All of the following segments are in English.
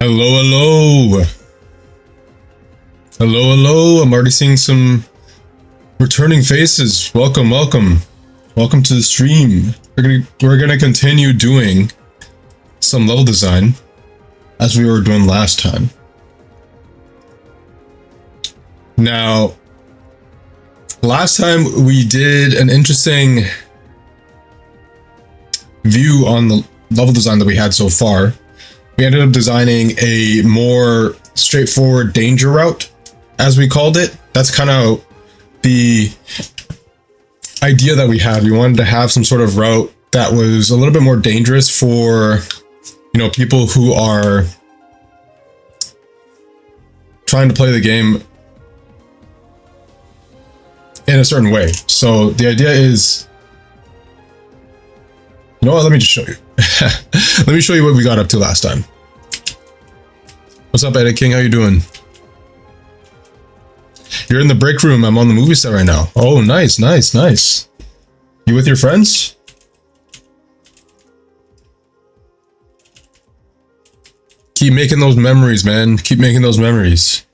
Hello, hello. Hello, hello. I'm already seeing some returning faces. Welcome, welcome. Welcome to the stream. We're gonna continue doing some level design as we were doing last time. Now, last time we did an interesting view on the level design that we had so far. We ended up designing a more straightforward danger route, as we called it. That's kind of the idea that we had. We wanted to have some sort of route that was a little bit more dangerous for, you know, people who are trying to play the game in a certain way. So the idea is, you know what, let me just show you. Let me show you what we got up to last time. What's up, Edit King? How you doing? You're in the break room. I'm on the movie set right now. Oh, nice, nice, nice. You with your friends? Keep making those memories, man. Keep making those memories.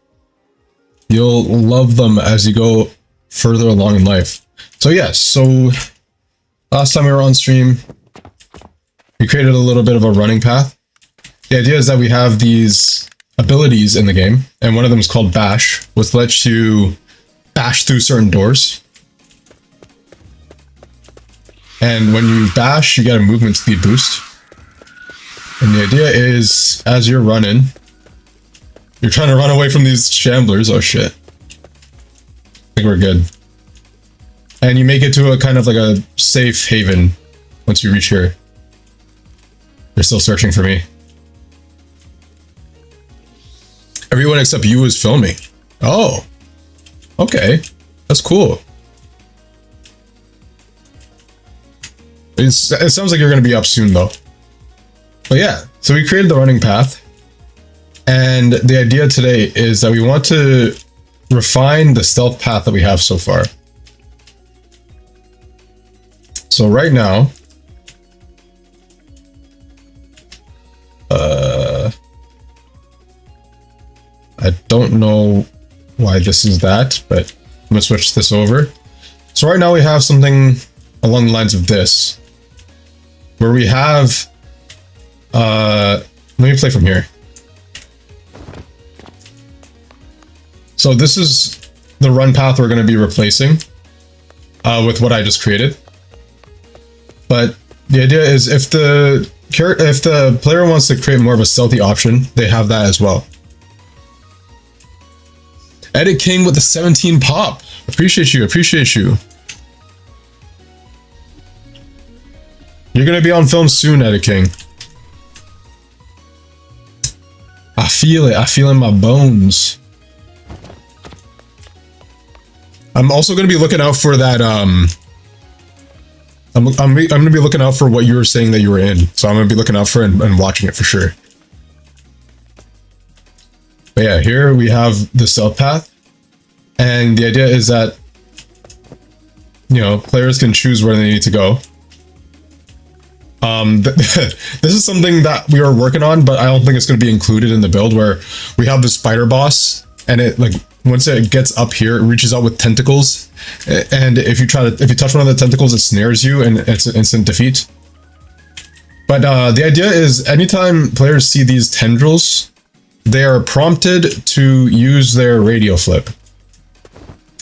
You'll love them as you go further along in life. So yes, so last time we were on stream, we created a little bit of a running path. The idea is that we have these abilities in the game, and one of them is called Bash, which lets you bash through certain doors. And when you bash, you get a movement speed boost. And the idea is, as you're running, you're trying to run away from these shamblers. Oh shit. I think we're good. And you make it to a kind of like a safe haven once you reach here. They're still searching for me. Everyone except you is filming. Oh. Okay. That's cool. It sounds like you're going to be up soon though. But yeah, so we created the running path. And the idea today is that we want to refine the stealth path that we have so far. So right now, I don't know why this is that, but I'm gonna switch this over. So right now we have something along the lines of this, where we have, let me play from here. So this is the run path we're going to be replacing with what I just created. But the idea is if the player wants to create more of a stealthy option, they have that as well. Edit King with the 17 pop. Appreciate you, appreciate you. You're going to be on film soon, Edit King. I feel it in my bones. I'm also going to be looking out for that, I'm going to be looking out for what you were saying that you were in. So I'm going to be looking out for it and watching it for sure. But yeah, here we have the stealth path. And the idea is that, you know, players can choose where they need to go. This is something that we are working on, but I don't think it's going to be included in the build, where we have the spider boss, and it, like, once it gets up here, it reaches out with tentacles, and if you touch one of the tentacles, it snares you, and it's an instant defeat. But the idea is, anytime players see these tendrils, they are prompted to use their radio flip.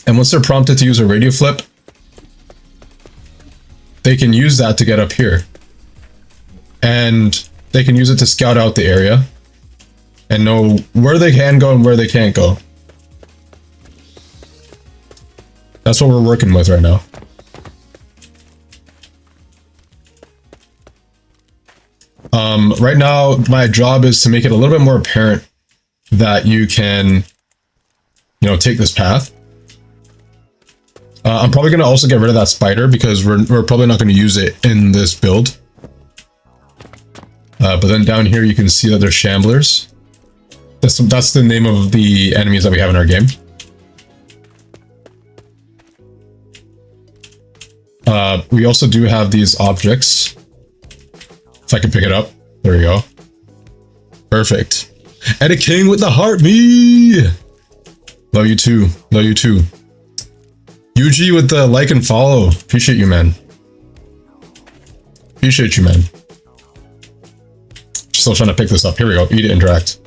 And once they're prompted to use a radio flip, they can use that to get up here. And they can use it to scout out the area and know where they can go and where they can't go. That's what we're working with right now. Right now, my job is to make it a little bit more apparent that you can, you know, take this path. I'm probably going to also get rid of that spider because we're probably not going to use it in this build. But then down here, you can see that there's shamblers. That's the name of the enemies that we have in our game. We also do have these objects. If I can pick it up. There we go. Perfect. Eddie King with the heart, me! Love you too. Love you too. UG with the like and follow. Appreciate you, man. Appreciate you, man. Still trying to pick this up. Here we go. Eat it, interact.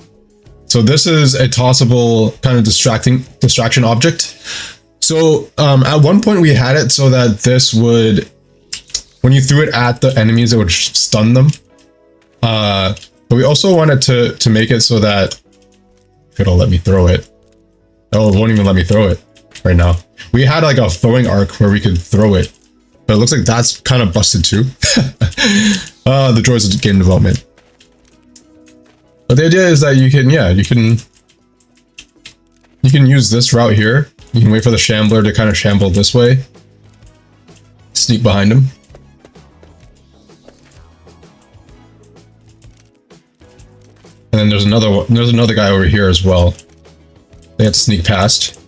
So this is a tossable kind of distraction object. So at one point we had it so that this would, when you threw it at the enemies, it would stun them. But we also wanted to make it so that it'll let me throw it. Oh, it won't even let me throw it right now. We had like a throwing arc where we could throw it, but it looks like that's kind of busted too. The joys of game development. But the idea is that you can, yeah, you can use this route here. You can wait for the shambler to kind of shamble this way. Sneak behind him. And then there's another guy over here as well. They have to sneak past.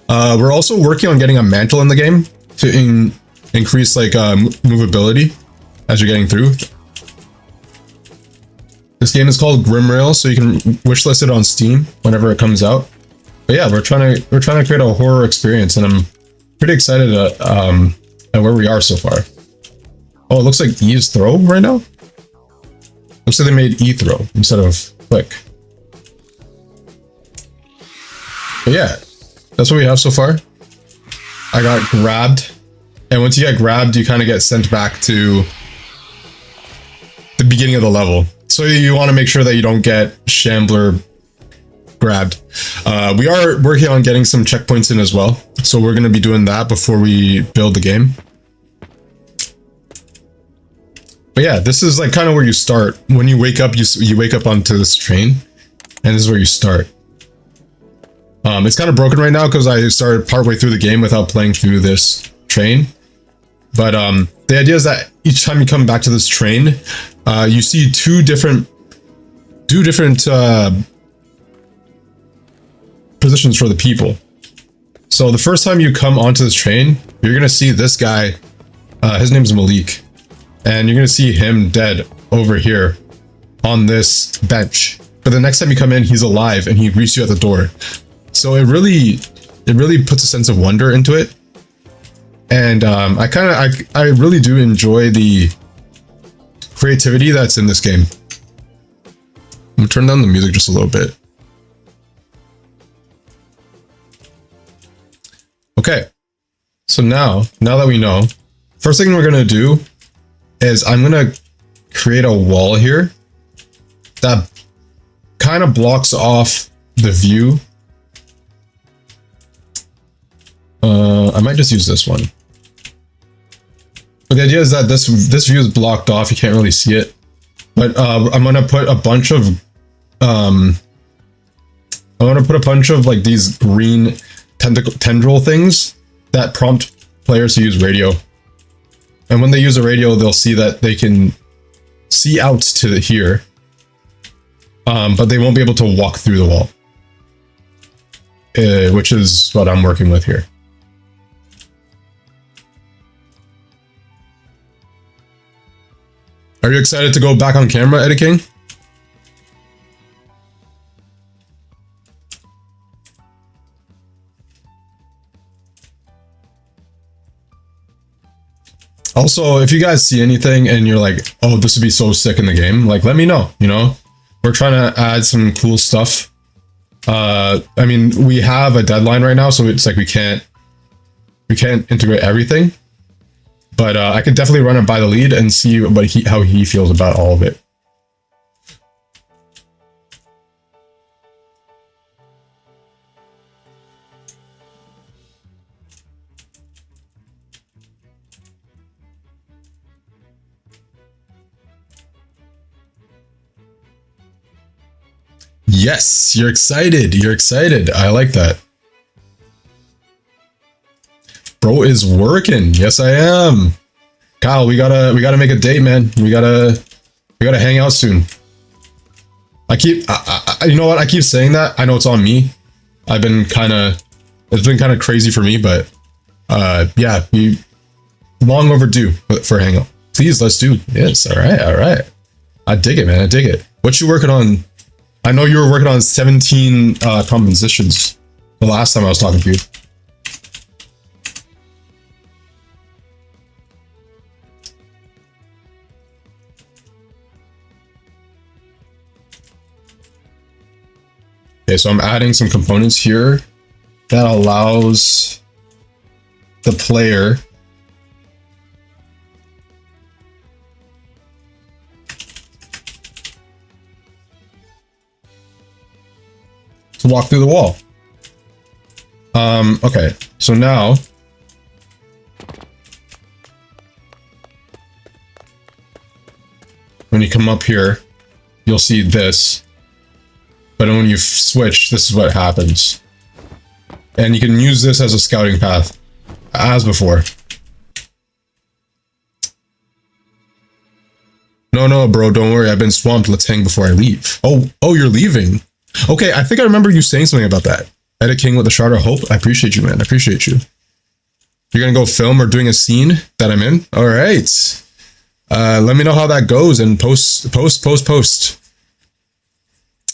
We're also working on getting a mantle in the game to increase like movability as you're getting through. This game is called Grimrail, so you can wishlist it on Steam whenever it comes out. But yeah, we're trying to create a horror experience, and I'm pretty excited at where we are so far. Oh, it looks like E is throw right now. Looks like they made E throw instead of click. But yeah, that's what we have so far. I got grabbed, and once you get grabbed, you kind of get sent back to the beginning of the level. So you want to make sure that you don't get shambler grabbed. We are working on getting some checkpoints in as well, so we're going to be doing that before we build the game. But yeah, this is like kind of where you start. When you wake up, you wake up onto this train, and this is where you start. It's kind of broken right now because I started partway through the game without playing through this train. But the idea is that each time you come back to this train, you see two different positions for the people. So the first time you come onto this train, you're gonna see this guy. His name's Malik, and you're gonna see him dead over here on this bench. But the next time you come in, he's alive and he greets you at the door. So it really puts a sense of wonder into it. And I really do enjoy the creativity that's in this game. I'm gonna turn down the music just a little bit. Okay, so now that we know, first thing we're gonna do is I'm gonna create a wall here that kind of blocks off the view. I might just use this one. But the idea is that this view is blocked off. You can't really see it. But I'm gonna put a bunch of like these green tendril things that prompt players to use radio. And when they use a radio, they'll see that they can see out to here, but they won't be able to walk through the wall, which is what I'm working with here. Are you excited to go back on camera, Eddie King? Also, if you guys see anything and you're like, oh, this would be so sick in the game, like, let me know, you know? We're trying to add some cool stuff. I mean, we have a deadline right now, so it's like we can't integrate everything. But I could definitely run it by the lead and see how he feels about all of it. Yes, you're excited. You're excited. I like that. Bro is working. Yes, I am. Kyle, we gotta make a date, man. We gotta hang out soon. You know what? I keep saying that. I know it's on me. It's been kind of crazy for me, but yeah, long overdue for a hangout. Please, let's do. Yes, all right. I dig it, man. I dig it. What you working on? I know you were working on 17 compositions the last time I was talking to you. Okay, so I'm adding some components here that allows the player to walk through the wall. Okay, so now when you come up here, you'll see this, but when you switch, this is what happens. And you can use this as a scouting path, as before. No, bro, don't worry, I've been swamped. Let's hang before I leave. Oh, you're leaving. Okay, I think I remember you saying something about that. Edit King with a Shard of Hope. I appreciate you, man. I appreciate you. You're gonna go film or doing a scene that I'm in? All right. Let me know how that goes and post.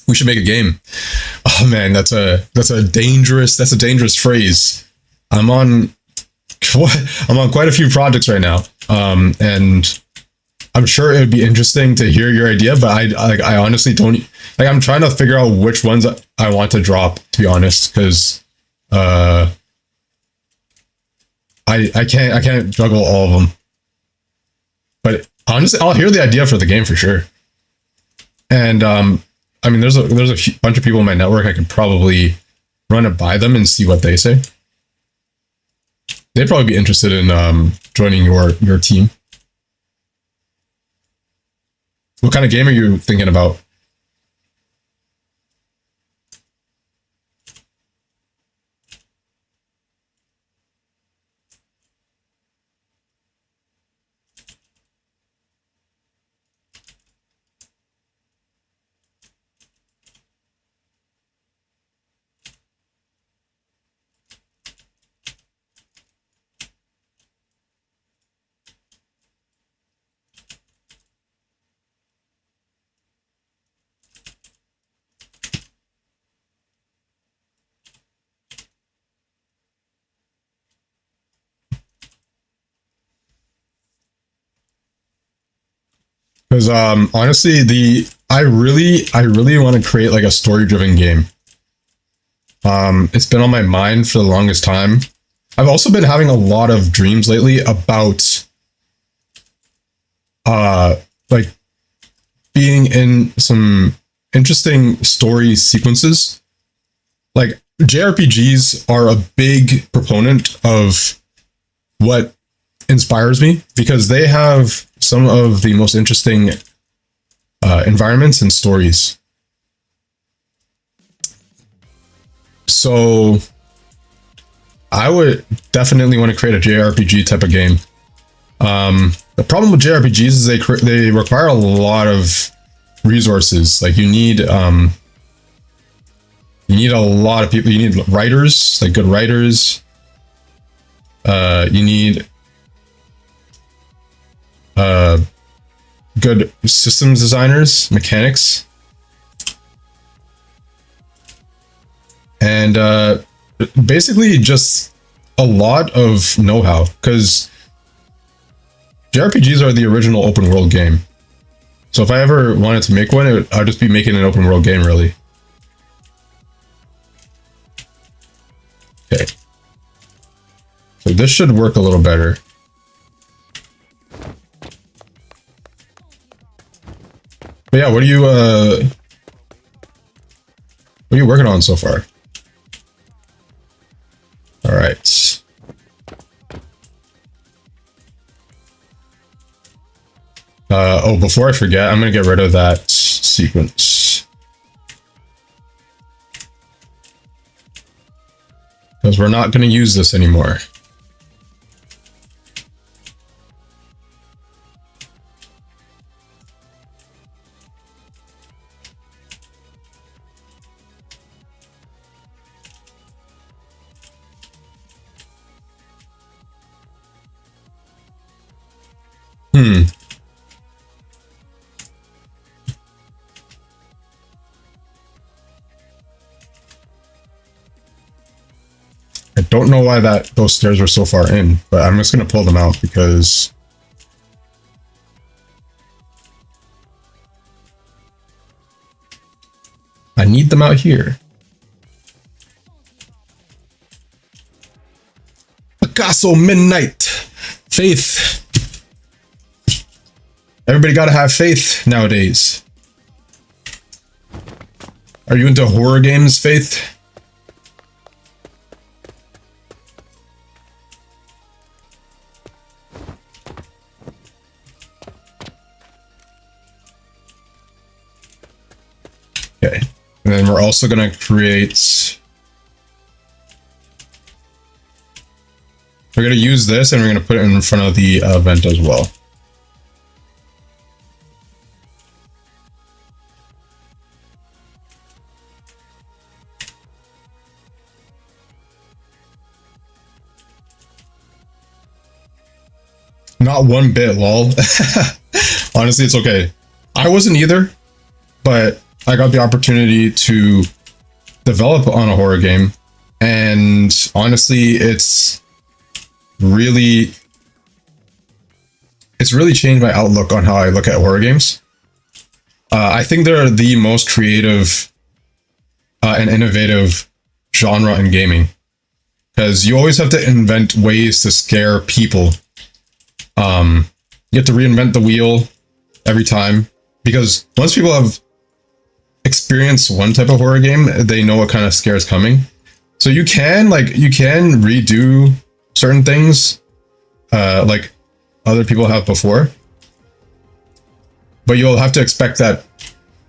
We should make a game. Oh man, that's a dangerous phrase. I'm on quite a few projects right now. And I'm sure it would be interesting to hear your idea, but I honestly don't, like, I'm trying to figure out which ones I want to drop, to be honest, because I can't juggle all of them. But honestly, I'll hear the idea for the game for sure. And I mean, there's a bunch of people in my network I could probably run it by them and see what they say. They'd probably be interested in joining your team. What kind of game are you thinking about? Because honestly, I really want to create like a story-driven game. It's been on my mind for the longest time. I've also been having a lot of dreams lately about like being in some interesting story sequences. Like JRPGs are a big proponent of what inspires me because they have some of the most interesting environments and stories. So I would definitely want to create a JRPG type of game. The problem with JRPGs is they require a lot of resources. Like you need a lot of people. You need writers, like good writers. You need good systems designers, mechanics, and basically just a lot of know-how, because JRPGs are the original open world game. So if I ever wanted to make one, I'd just be making an open world game, really. Okay. So this should work a little better. But yeah, what are you working on so far? All right. Oh, before I forget, I'm gonna get rid of that sequence. because we're not going to use this anymore. I don't know why those stairs were so far in, but I'm just going to pull them out because I need them out here. Picasso Midnight. Faith. Everybody gotta have faith nowadays. Are you into horror games, Faith? Okay. And then we're also gonna create... We're gonna use this and we're gonna put it in front of the vent as well. Not one bit, lol. Honestly, it's okay. I wasn't either, but I got the opportunity to develop on a horror game, and honestly, it's really changed my outlook on how I look at horror games. I think they're the most creative and innovative genre in gaming, because you always have to invent ways to scare people. You have to reinvent the wheel every time, because once people have experienced one type of horror game, they know what kind of scare is coming. So you can redo certain things like other people have before, but you'll have to expect that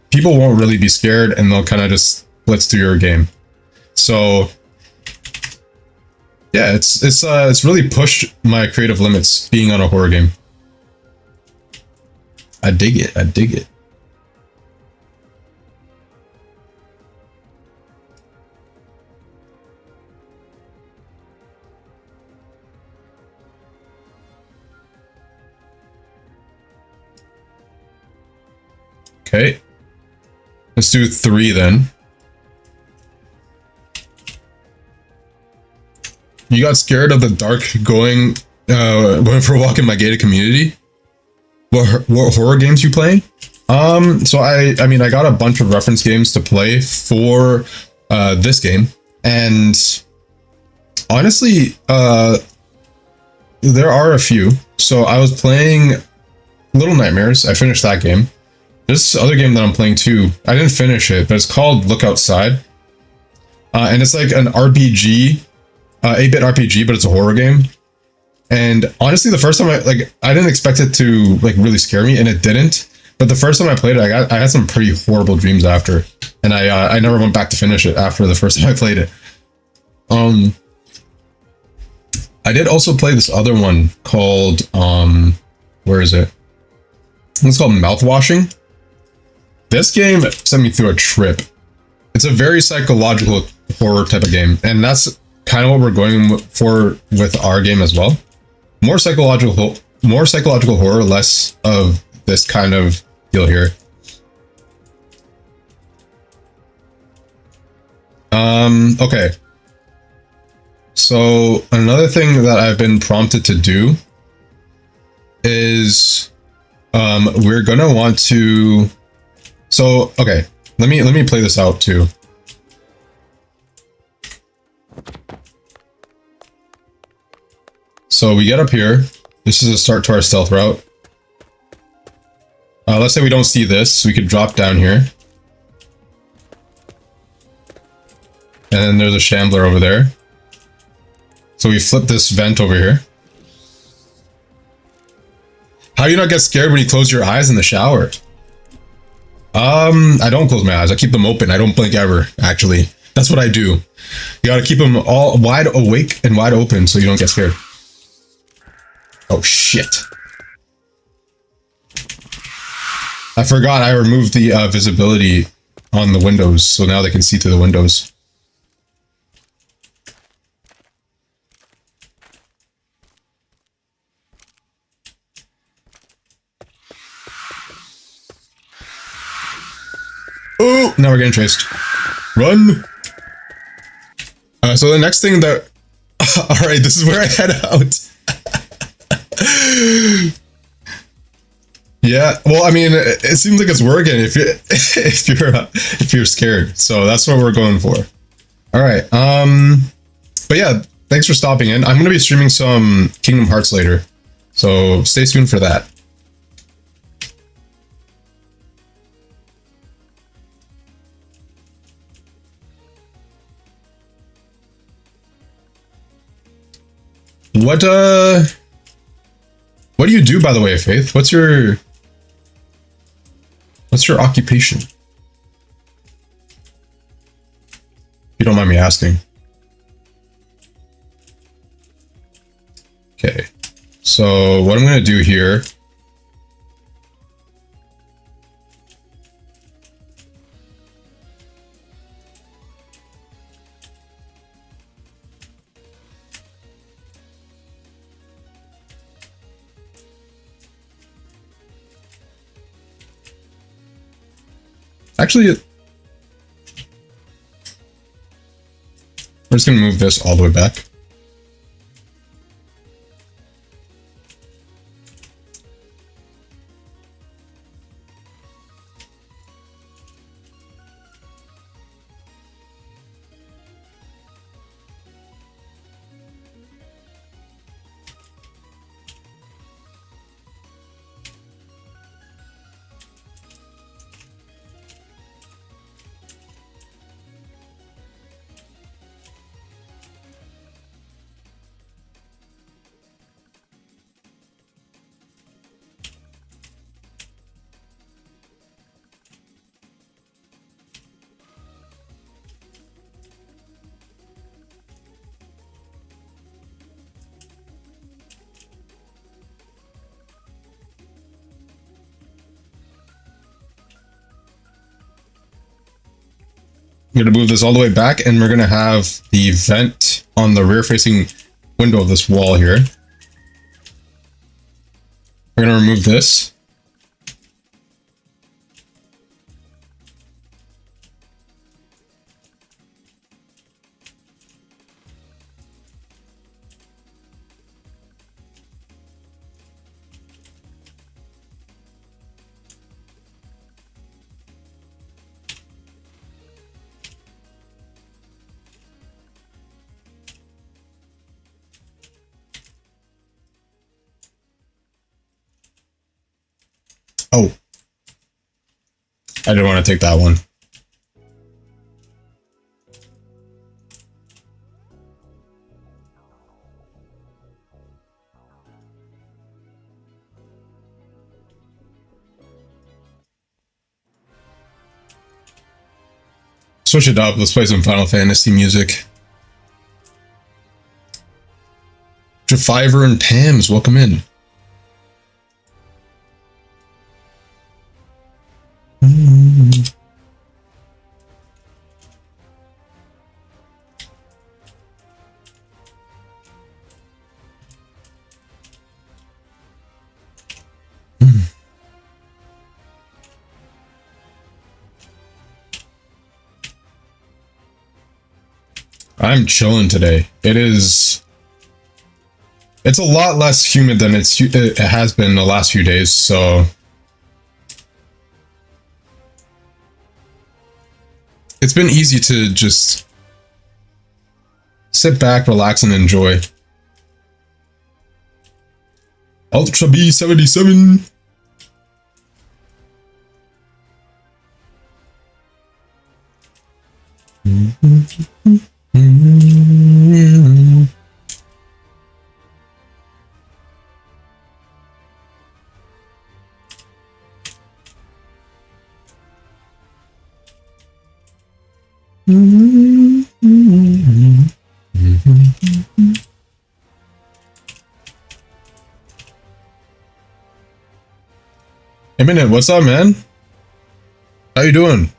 people won't really be scared and they'll kind of just blitz through your game. So yeah, it's really pushed my creative limits being on a horror game. I dig it. I dig it. Okay. Let's do 3 then. You got scared of the dark going for a walk in my gated community? What horror games you playing? So I mean, I got a bunch of reference games to play for this game, and honestly, there are a few. So I was playing Little Nightmares. I finished that game. There's this other game that I'm playing too. I didn't finish it, but it's called Look Outside, and it's like an RPG. 8-bit RPG, but it's a horror game. And honestly, the first time I didn't expect it to like really scare me, and it didn't. But the first time I played it, I had some pretty horrible dreams after, and I never went back to finish it after the first time I played it. I did also play this other one called where is it? It's called Mouthwashing. This game sent me through a trip. It's a very psychological horror type of game, and that's kind of what we're going for with our game as well. More psychological horror, less of this kind of deal here. Okay. So another thing that I've been prompted to do is we're gonna want to. So okay, let me play this out too. So we get up here. This is a start to our stealth route. Let's say we don't see this. We could drop down here. And then there's a shambler over there. So we flip this vent over here. How do you not get scared when you close your eyes in the shower? I don't close my eyes. I keep them open. I don't blink ever, actually. That's what I do. You gotta keep them all wide awake and wide open so you don't get scared. Oh shit. I forgot I removed the visibility on the windows, so now they can see through the windows. Oh, now we're getting chased. Run! So the next thing that... Alright, this is where I head out. Yeah, well, I mean, it seems like it's working if you're scared. So that's what we're going for. Alright, but yeah, thanks for stopping in. I'm gonna be streaming some Kingdom Hearts later, so stay tuned for that. What do you do, by the way, Faith? What's your occupation? If you don't mind me asking. Okay, so what I'm gonna do here. Actually, we're just gonna move this all the way back. I'm gonna move this all the way back, and we're gonna have the vent on the rear-facing window of this wall here. We're gonna remove this. Oh, I didn't want to take that one. Switch it up. Let's play some Final Fantasy music. Jafiver and Tams, welcome in. I'm chilling today. It's a lot less humid than it has been the last few days, so it's been easy to just sit back, relax, and enjoy. Ultra B77. Hey, Minute, what's up, man? How you doing?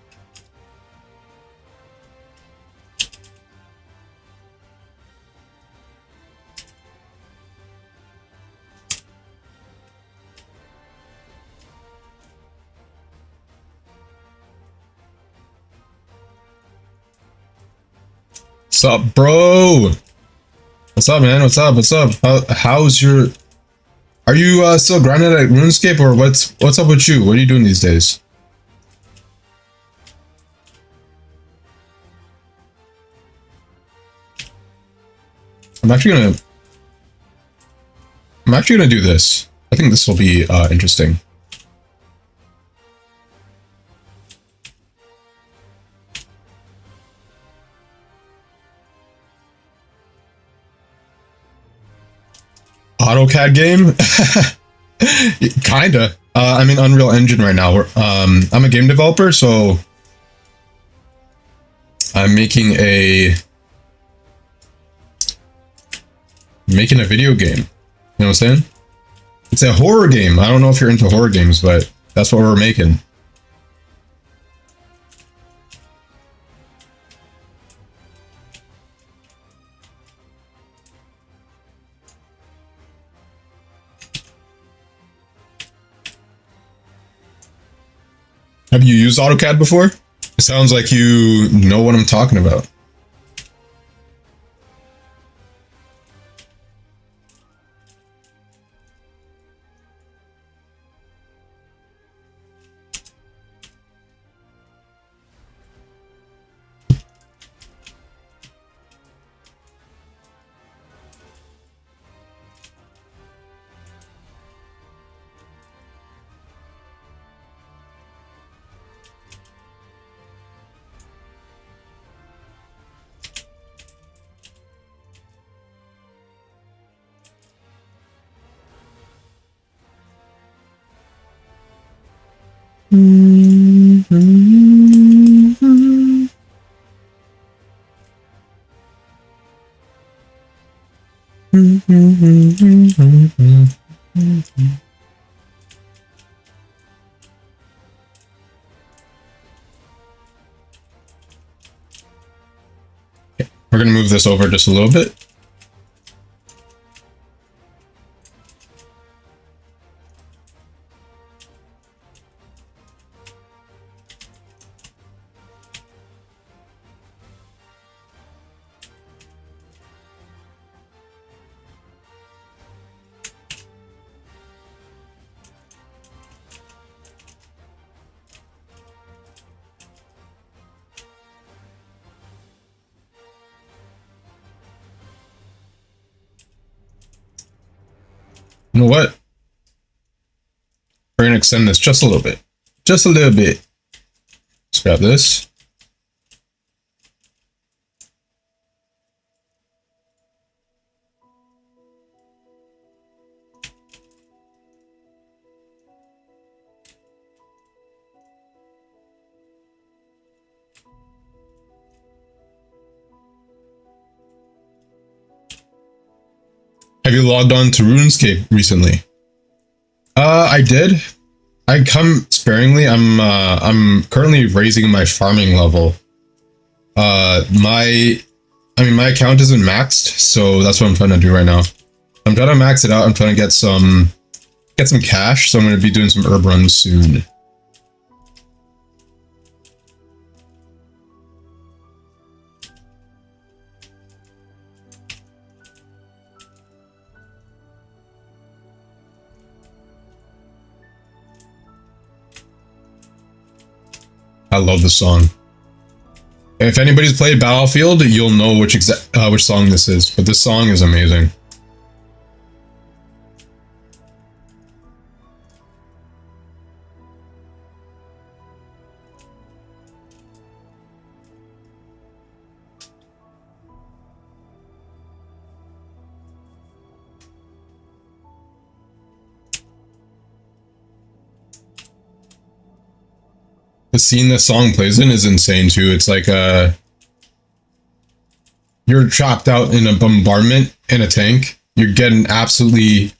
What's up, bro? What's up, man? What's up? What's up? How's your... Are you still grinding at RuneScape, or what's up with you? What are you doing these days? I'm actually gonna do this. I think this will be interesting. AutoCAD game? Kinda. I'm in Unreal Engine right now. I'm a game developer, so I'm making a video game. You know what I'm saying? It's a horror game. I don't know if you're into horror games, but that's what we're making. Have you used AutoCAD before? It sounds like you know what I'm talking about. We're gonna move this over just a little bit. You know what? We're gonna extend this just a little bit. Just a little bit. Let's grab this. Have you logged on to RuneScape recently? I did. I come sparingly. I'm currently raising my farming level. My account isn't maxed, so that's what I'm trying to do right now. I'm trying to max it out. I'm trying to get some cash, so I'm going to be doing some herb runs soon. I love this song. If anybody's played Battlefield, you'll know which song this is, but this song is amazing. The scene this song plays in is insane too. It's like you're trapped out in a bombardment in a tank. You're getting absolutely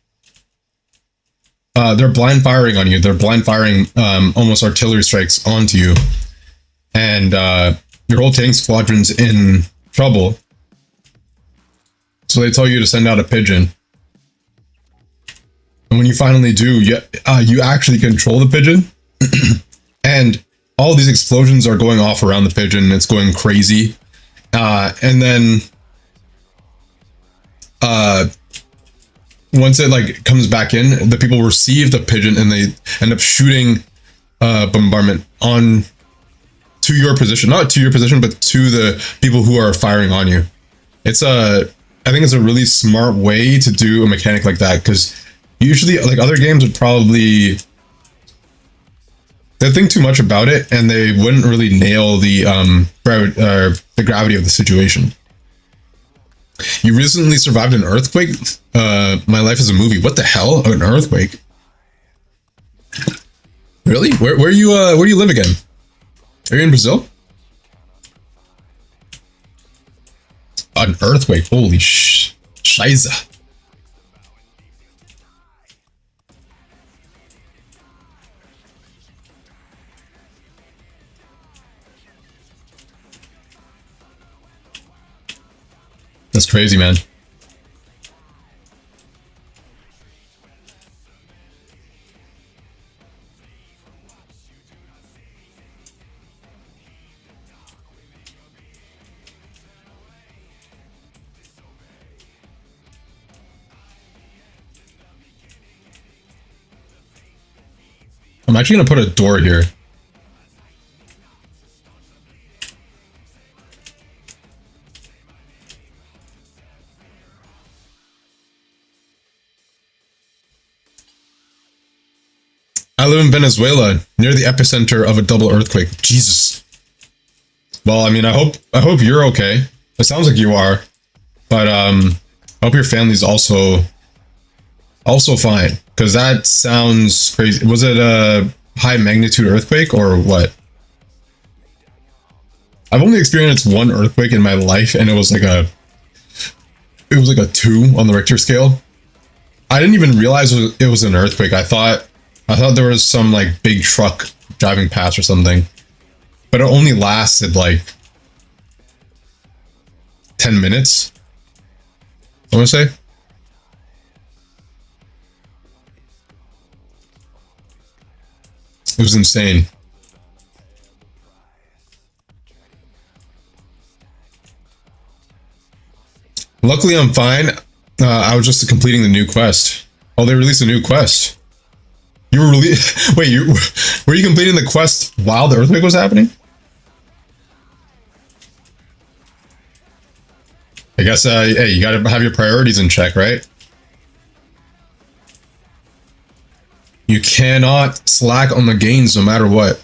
they're blind firing on you. They're blind firing almost artillery strikes onto you, and your whole tank squadron's in trouble. So they tell you to send out a pigeon. And when you finally do, you actually control the pigeon. And all these explosions are going off around the pigeon. It's going crazy. And then once it like comes back in, the people receive the pigeon and they end up shooting bombardment on to your position, not to your position, but to the people who are firing on you. I think it's a really smart way to do a mechanic like that, because usually like other games would probably they'd think too much about it and they wouldn't really nail the gravity of the situation. You recently survived an earthquake? My life is a movie. What the hell? An earthquake? Really? Where do you live again? Are you in Brazil? An earthquake. Holy shiza. That's crazy, man. I'm actually gonna put a door here. I live in Venezuela, near the epicenter of a double earthquake. Jesus. Well, I mean, I hope you're okay. It sounds like you are, but I hope your family's also fine, because that sounds crazy. Was it a high magnitude earthquake or what? I've only experienced one earthquake in my life, and it was like a 2 on the Richter scale. I didn't even realize it was an earthquake. I thought there was some like big truck driving past or something, but it only lasted like 10 minutes, I want to say. It was insane. Luckily, I'm fine. I was just completing the new quest. Oh, they released a new quest. You were Wait, were you completing the quest while the earthquake was happening? I guess, hey, you gotta have your priorities in check, right? You cannot slack on the gains no matter what.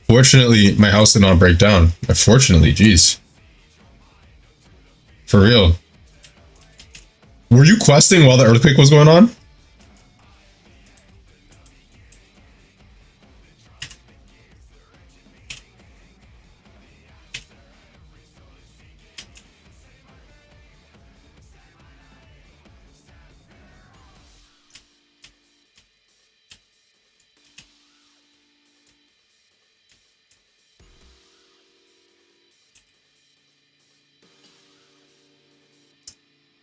Fortunately, my house did not break down. Fortunately, jeez. For real. Were you questing while the earthquake was going on?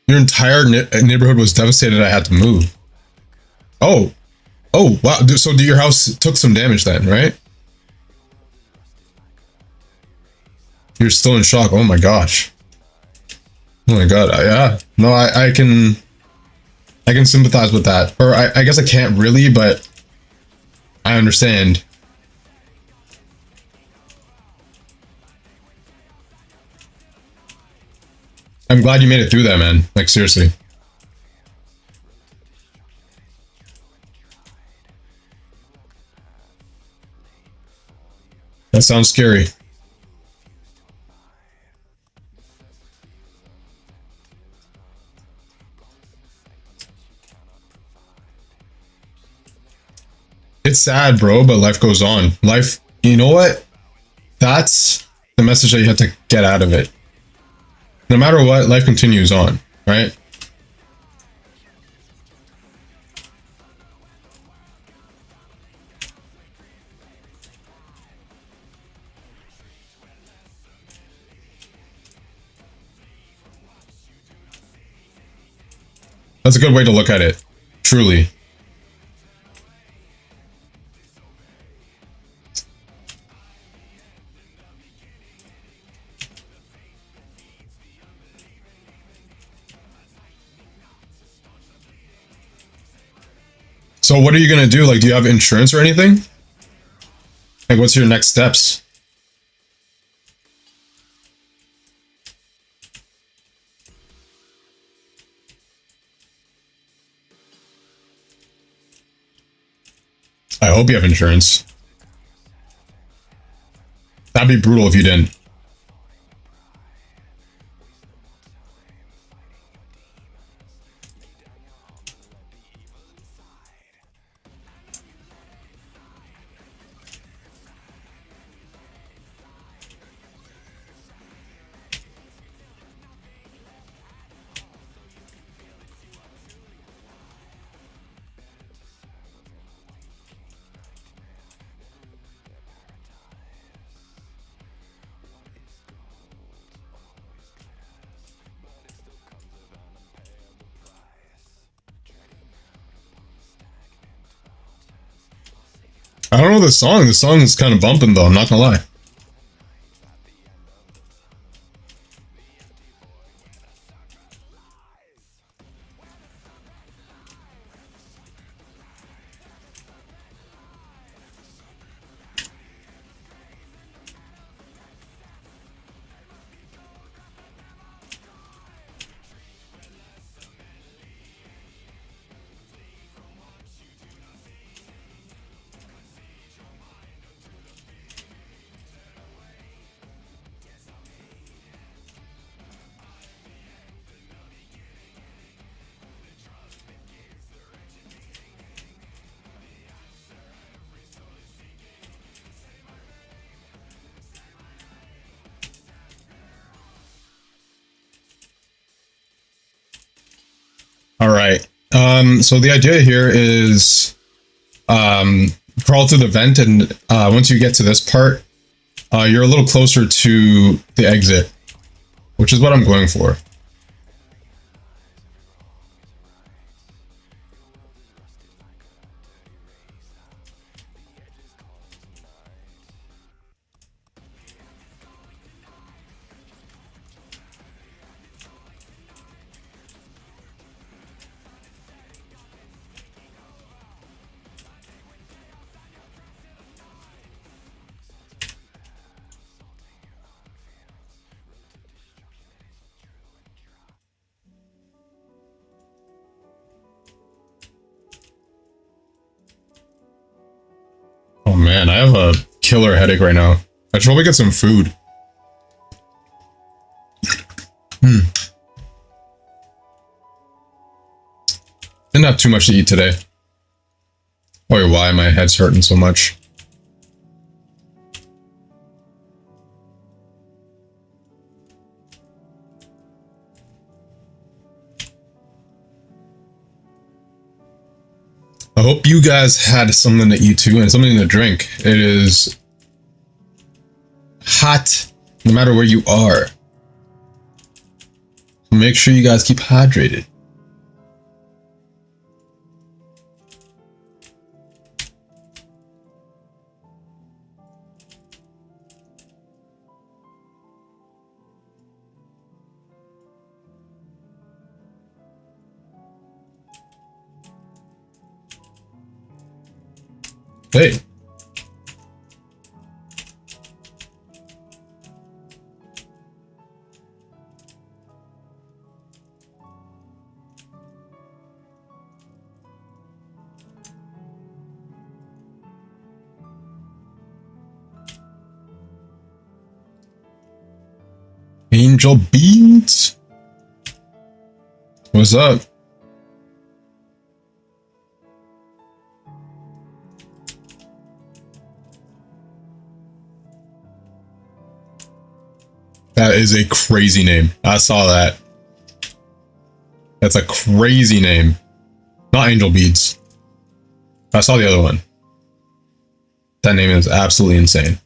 Your entire neighborhood was devastated. I had to move. Oh wow. So your house took some damage then, right? You're still in shock. Oh my gosh. Oh my god. Yeah. No, I can sympathize with that. Or I guess I can't really, but I understand. I'm glad you made it through that, man. Like, seriously. That sounds scary. It's sad, bro, but life goes on. Life, you know what? That's the message that you have to get out of it. No matter what, life continues on, right? That's a good way to look at it. Truly. So what are you gonna do? Like, do you have insurance or anything? Like, what's your next steps? I hope you have insurance. That'd be brutal if you didn't. I don't know the song. The song is kind of bumping though, I'm not gonna lie. All right. So the idea here is crawl to the vent, and once you get to this part, you're a little closer to the exit, which is what I'm going for. Oh man, I have a killer headache right now. I should probably get some food. Didn't have too much to eat today. Or why my head's hurting so much. I hope you guys had something to eat too and something to drink. It is hot no matter where you are. Make sure you guys keep hydrated. Hey. Angel Beads. What's up? That is a crazy name. I saw that. That's a crazy name. Not Angel Beads. I saw the other one. That name is absolutely insane.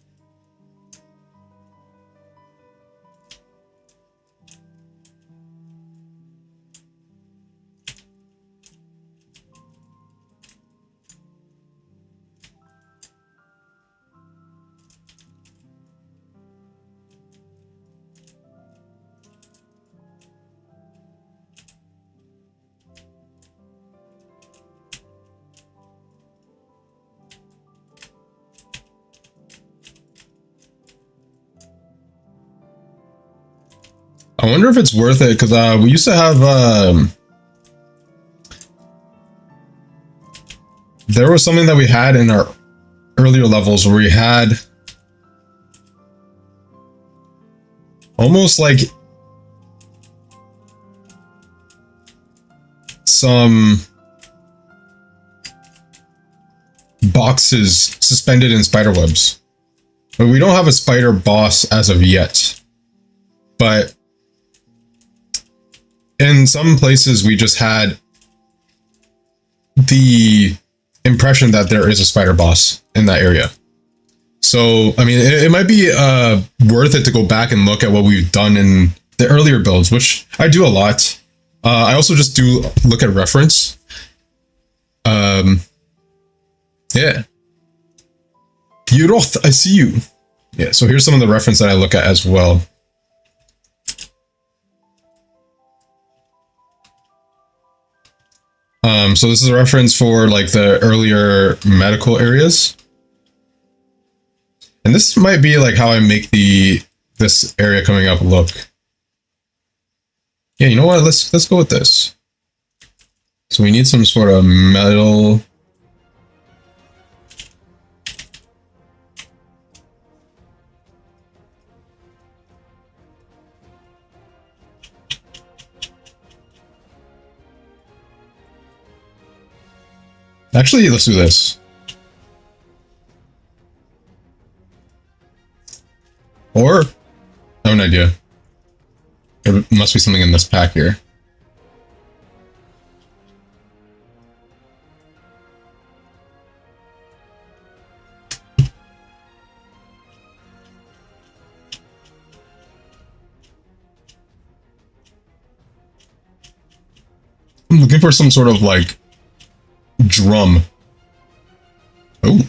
wonder if it's worth it, because we used to have there was something that we had in our earlier levels where we had almost like some boxes suspended in spider webs. But we don't have a spider boss as of yet. But in some places we just had the impression that there is a spider boss in that area. So, I mean, it might be worth it to go back and look at what we've done in the earlier builds, which I do a lot. I also just do look at reference. Yeah. Yuroth, I see you. Yeah, so here's some of the reference that I look at as well. So this is a reference for like the earlier medical areas. And this might be like how I make this area coming up look. Yeah, you know what? Let's go with this. So we need some sort of metal. Actually, let's do this. Or, I have an idea. There must be something in this pack here. I'm looking for some sort of like drum. Oh.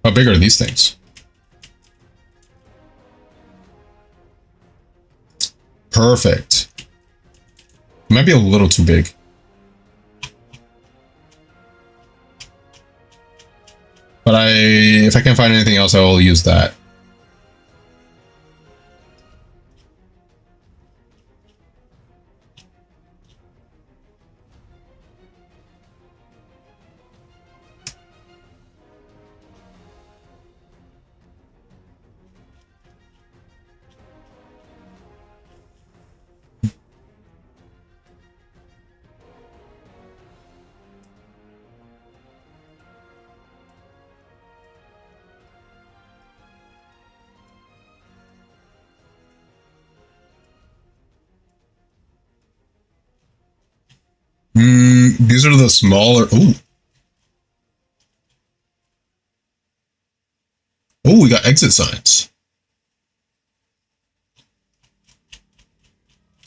How big are these things? Perfect. It might be a little too big. But if I can't find anything else, I will use that. These are the smaller. Ooh. Oh, we got exit signs.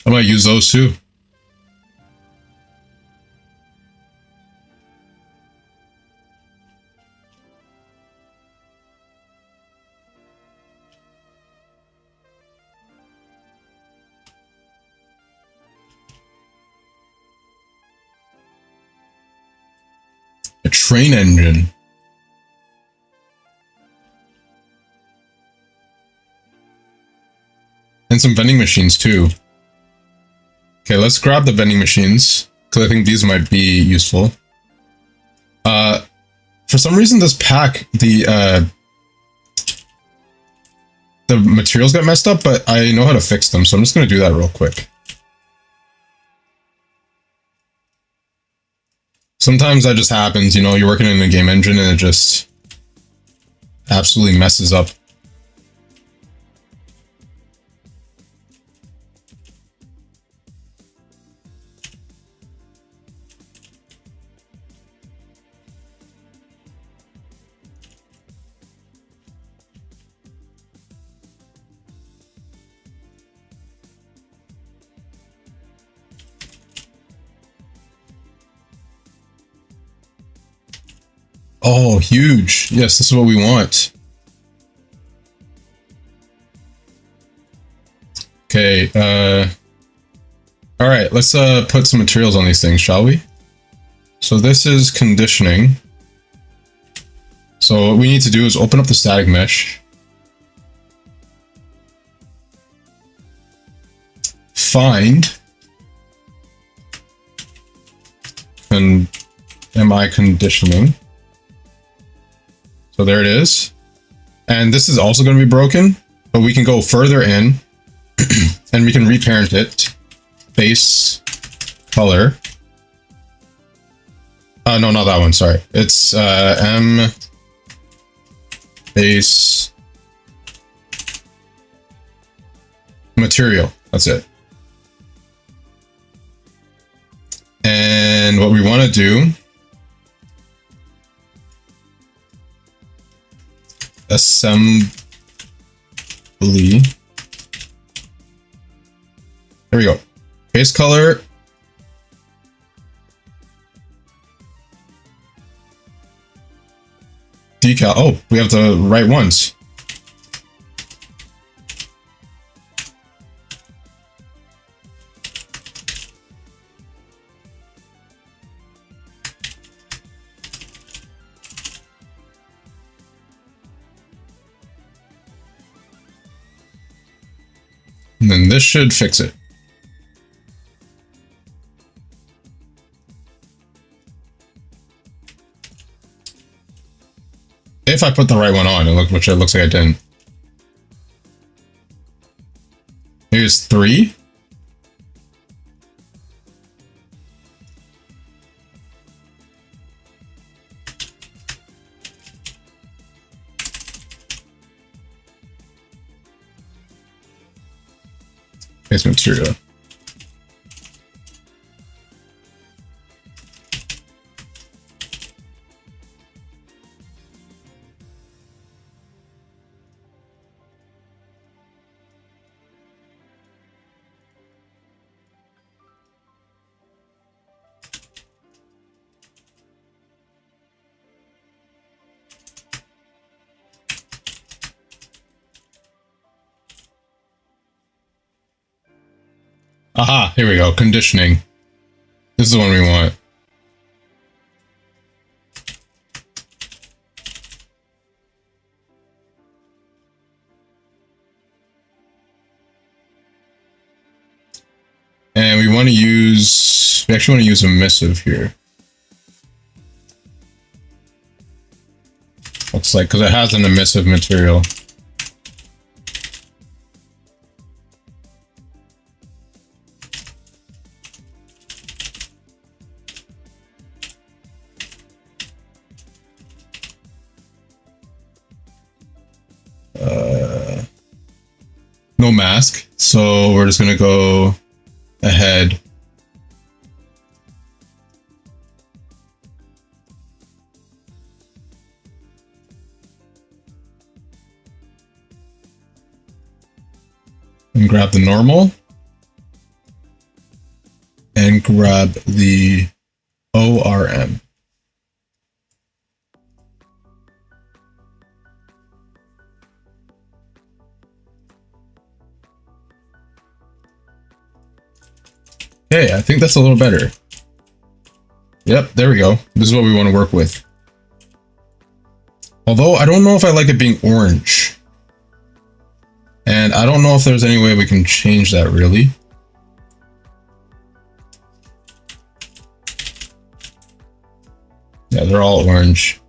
I might use those too. A train engine. And some vending machines too. Okay, let's grab the vending machines, because I think these might be useful. For some reason this pack, the materials got messed up, but I know how to fix them, so I'm just going to do that real quick. Sometimes that just happens, you know, you're working in a game engine and it just absolutely messes up. Oh, huge. Yes, this is what we want. Okay, all right, let's put some materials on these things, shall we? So this is conditioning. So what we need to do is open up the static mesh. find MI conditioning. So there it is. And this is also going to be broken, but we can go further in and we can reparent it. Base color. No, not that one. Sorry. It's M base material. That's it. And what we want to do, assembly. There we go. Base color. Decal. Oh, we have the right ones. And then this should fix it. If I put the right one on, which it looks like I didn't. Here's 3. Base material. Aha, here we go. Conditioning. This is the one we want. And we want to use, we actually want to use emissive here. Looks like, because it has an emissive material. No mask, so we're just gonna go ahead. And grab the normal. And grab the ORM. Okay, I think that's a little better. Yep, there we go. This is what we want to work with. Although, I don't know if I like it being orange. And I don't know if there's any way we can change that, really. Yeah, they're all orange.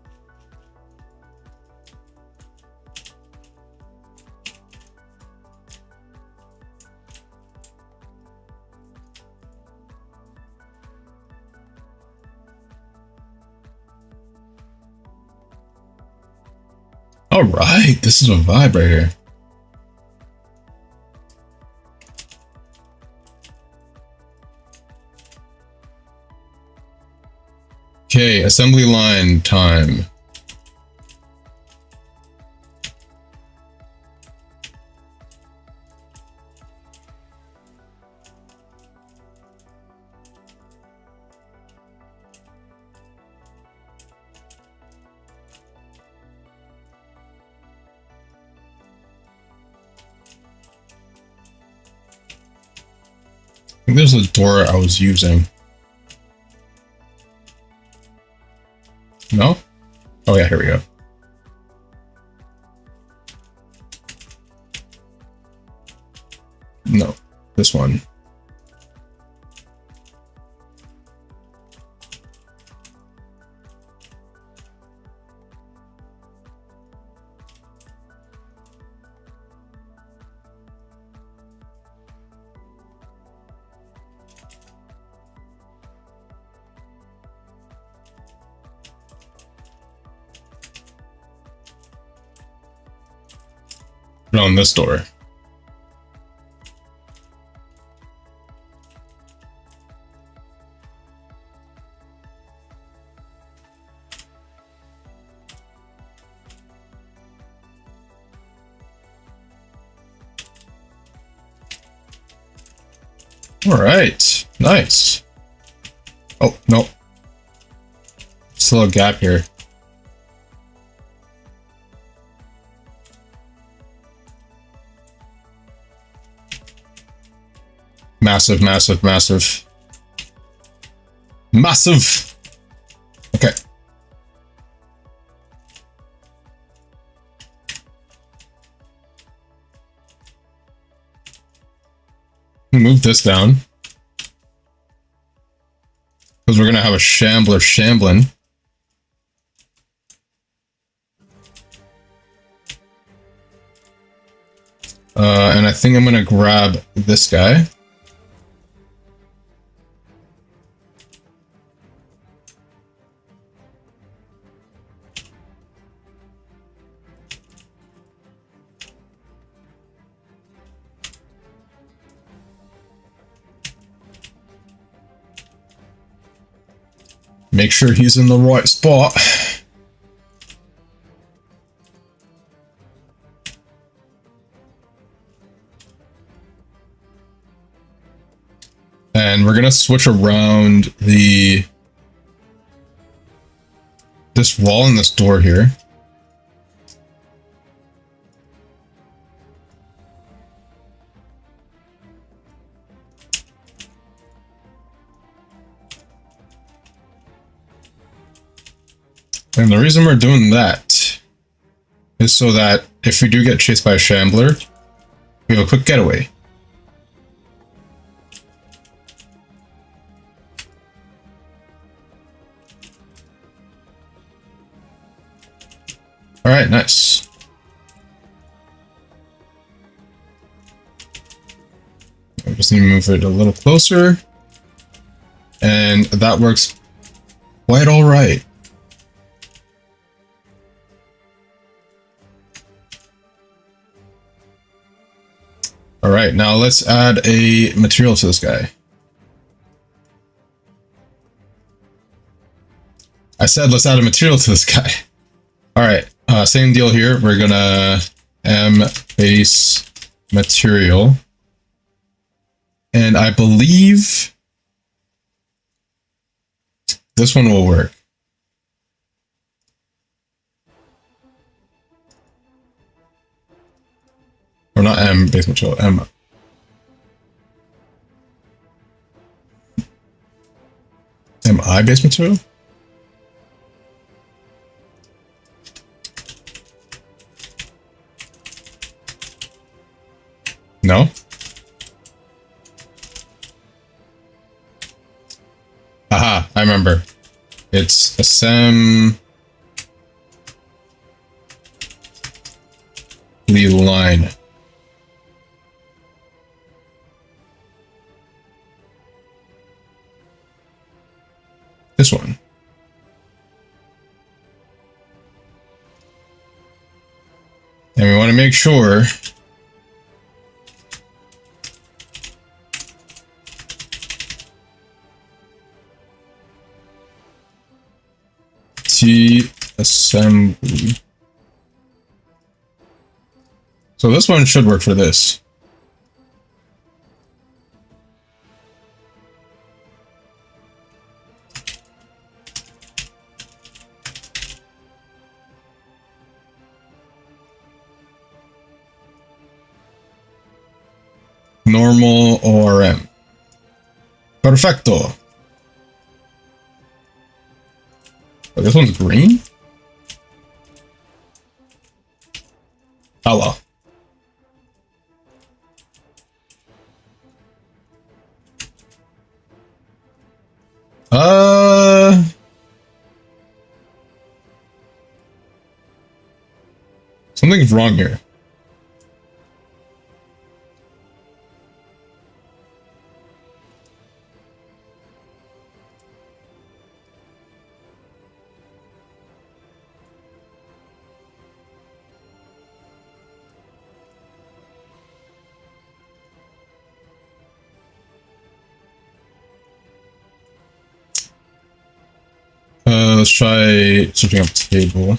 All right, this is a vibe right here. Okay, assembly line time. I think there's a door I was using. No? Oh yeah, here we go. No, this one. Put on this door. All right, nice. Oh, no. Still a gap here. Massive, massive, massive. Massive! Okay. Move this down. Because we're going to have a shambler shambling. And I think I'm going to grab this guy. Make sure he's in the right spot. And we're gonna switch around this wall and this door here. And the reason we're doing that is so that if we do get chased by a shambler, we have a quick getaway. All right, nice. I just need to move it a little closer. And that works quite all right. All right, now let's add a material to this guy. I said let's add a material to this guy. All right, same deal here. We're gonna base material. And I believe this one will work. Or not base material, MI base material? No? Aha, I remember. It's assembly line. This one. And we want to make sure T assembly. So this one should work for this. Normal ORM. Perfecto. Oh, this one's green? Oh well. Something's wrong here. let's try switching up table.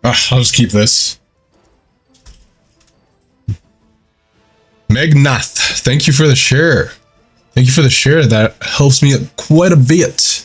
I'll just keep this. Megnath, thank you for the share. Thank you for the share. That helps me quite a bit.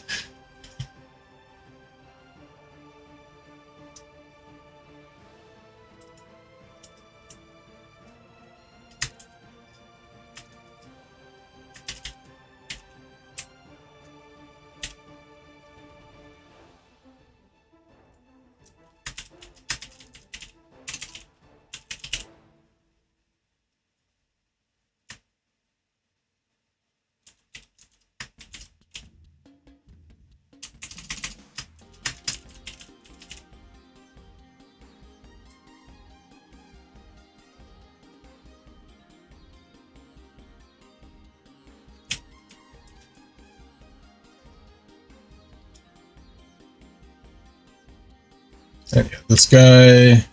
And yeah, this guy.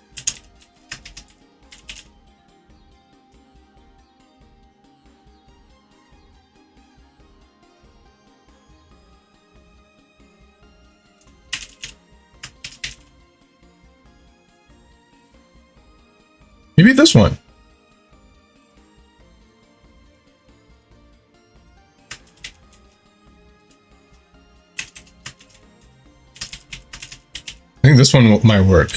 Maybe this one. I think this one might work.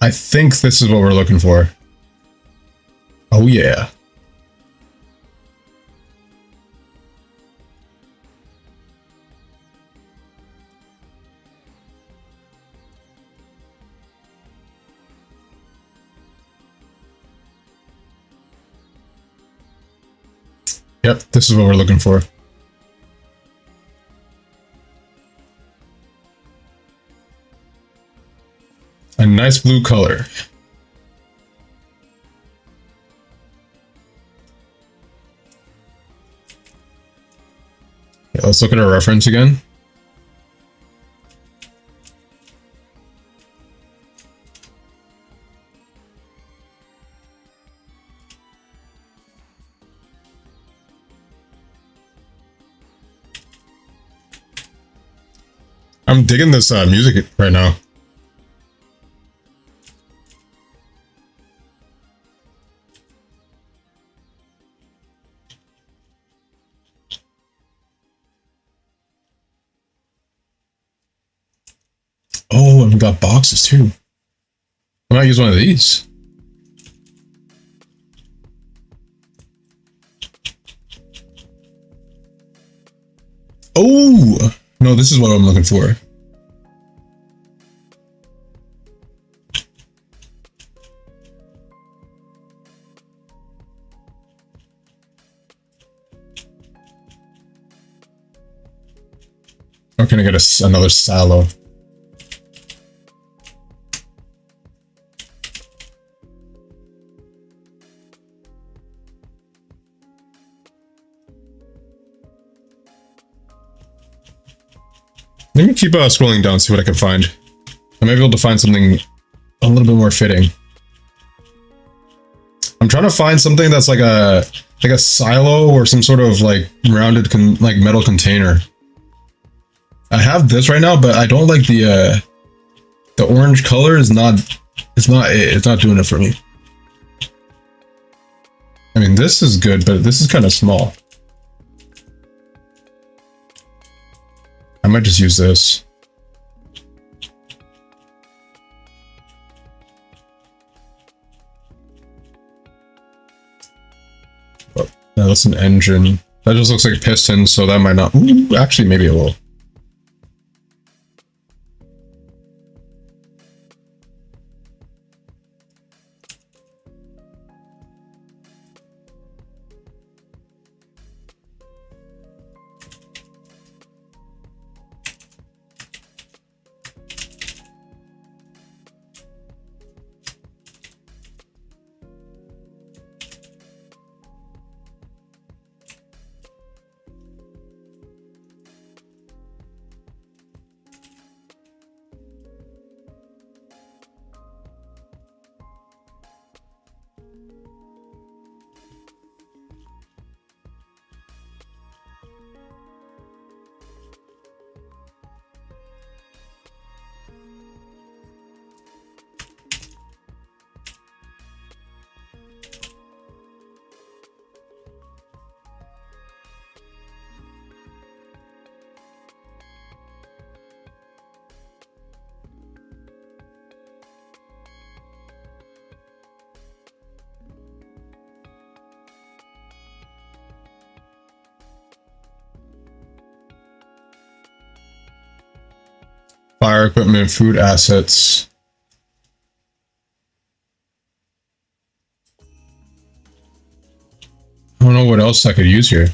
I think this is what we're looking for. Oh yeah. Yep, this is what we're looking for. A nice blue color. Yeah, let's look at our reference again. I'm digging this music right now. Oh, and we got boxes too. I might use one of these. Oh, no, this is what I'm looking for. Or can I get another sallow? Let me keep scrolling down, see what I can find. I might be able to find something a little bit more fitting. I'm trying to find something that's like a silo or some sort of like rounded metal container. I have this right now, but I don't like the orange color. It's not doing it for me. I mean, this is good, but this is kind of small. I might just use this. Yeah, that's an engine. That just looks like a piston, so that might not. Ooh, actually, maybe it will. Fire equipment, food assets. I don't know what else I could use here.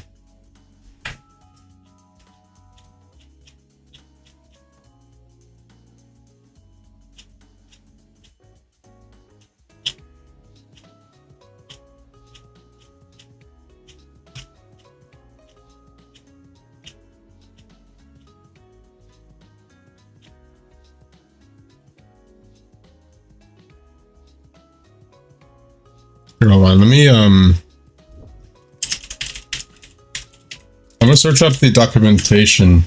Here, hold on. Let me I'm gonna search up the documentation.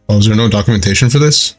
Oh, is there no documentation for this?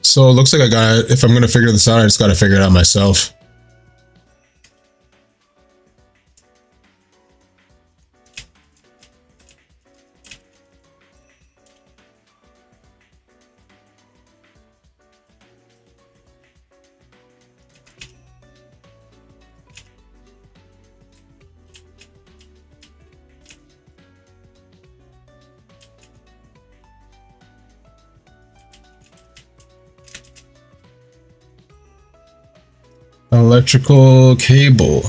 So it looks like if I'm gonna figure this out, I just gotta figure it out myself. Electrical cable.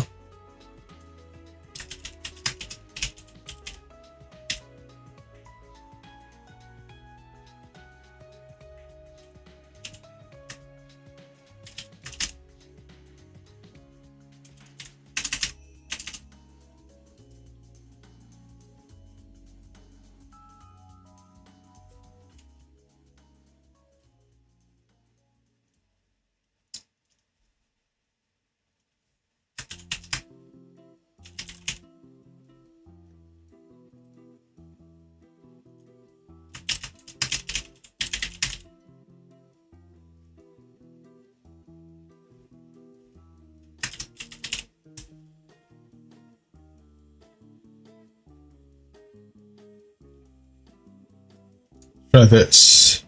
Try this.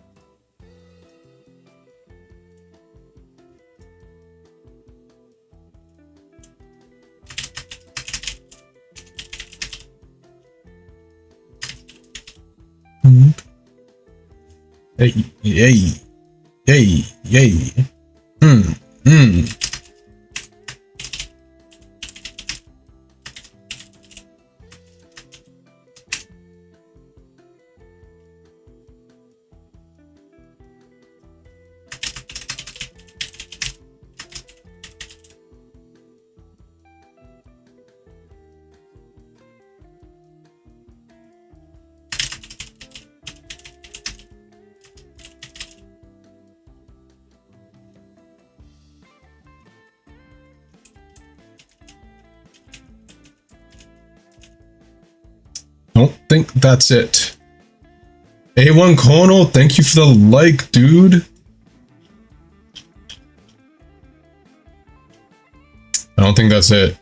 Hey, yay, yay, yay. don't think that's it. A1 Kono, thank you for the like, dude. I don't think that's it.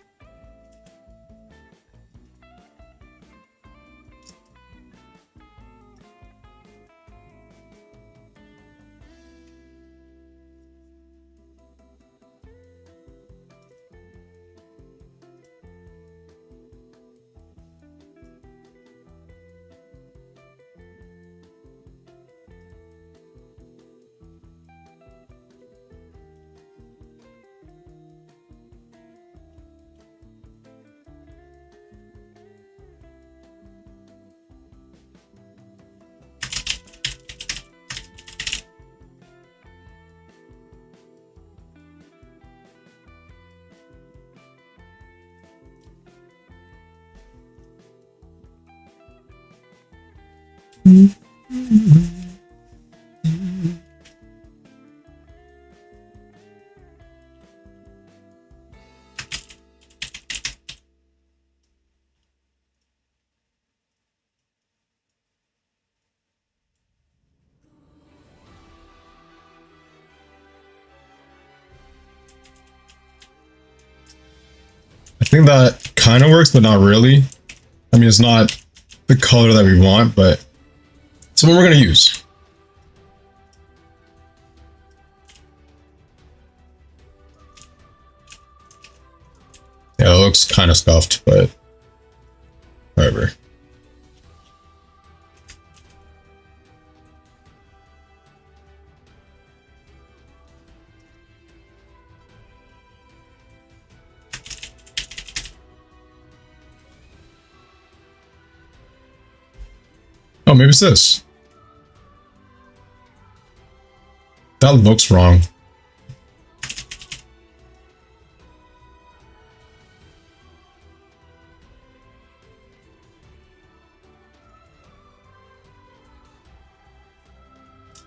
I think that kind of works, but not really. I mean, it's not the color that we want, but it's what we're going to use. Yeah, it looks kind of scuffed, but whatever. Oh, maybe it's this. That looks wrong.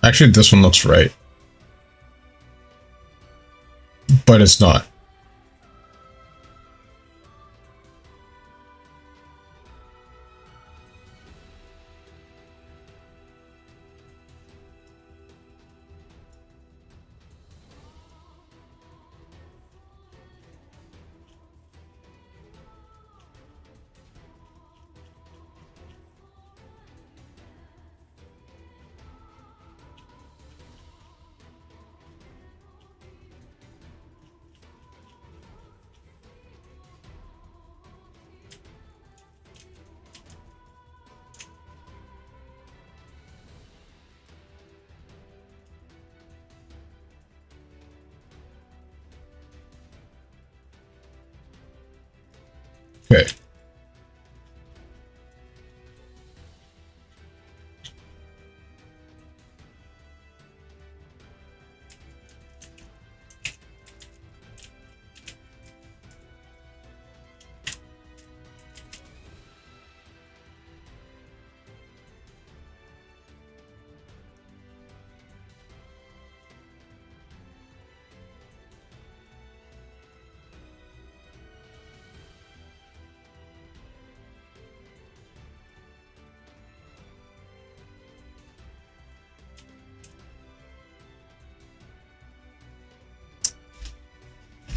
Actually, this one looks right. But it's not. Okay.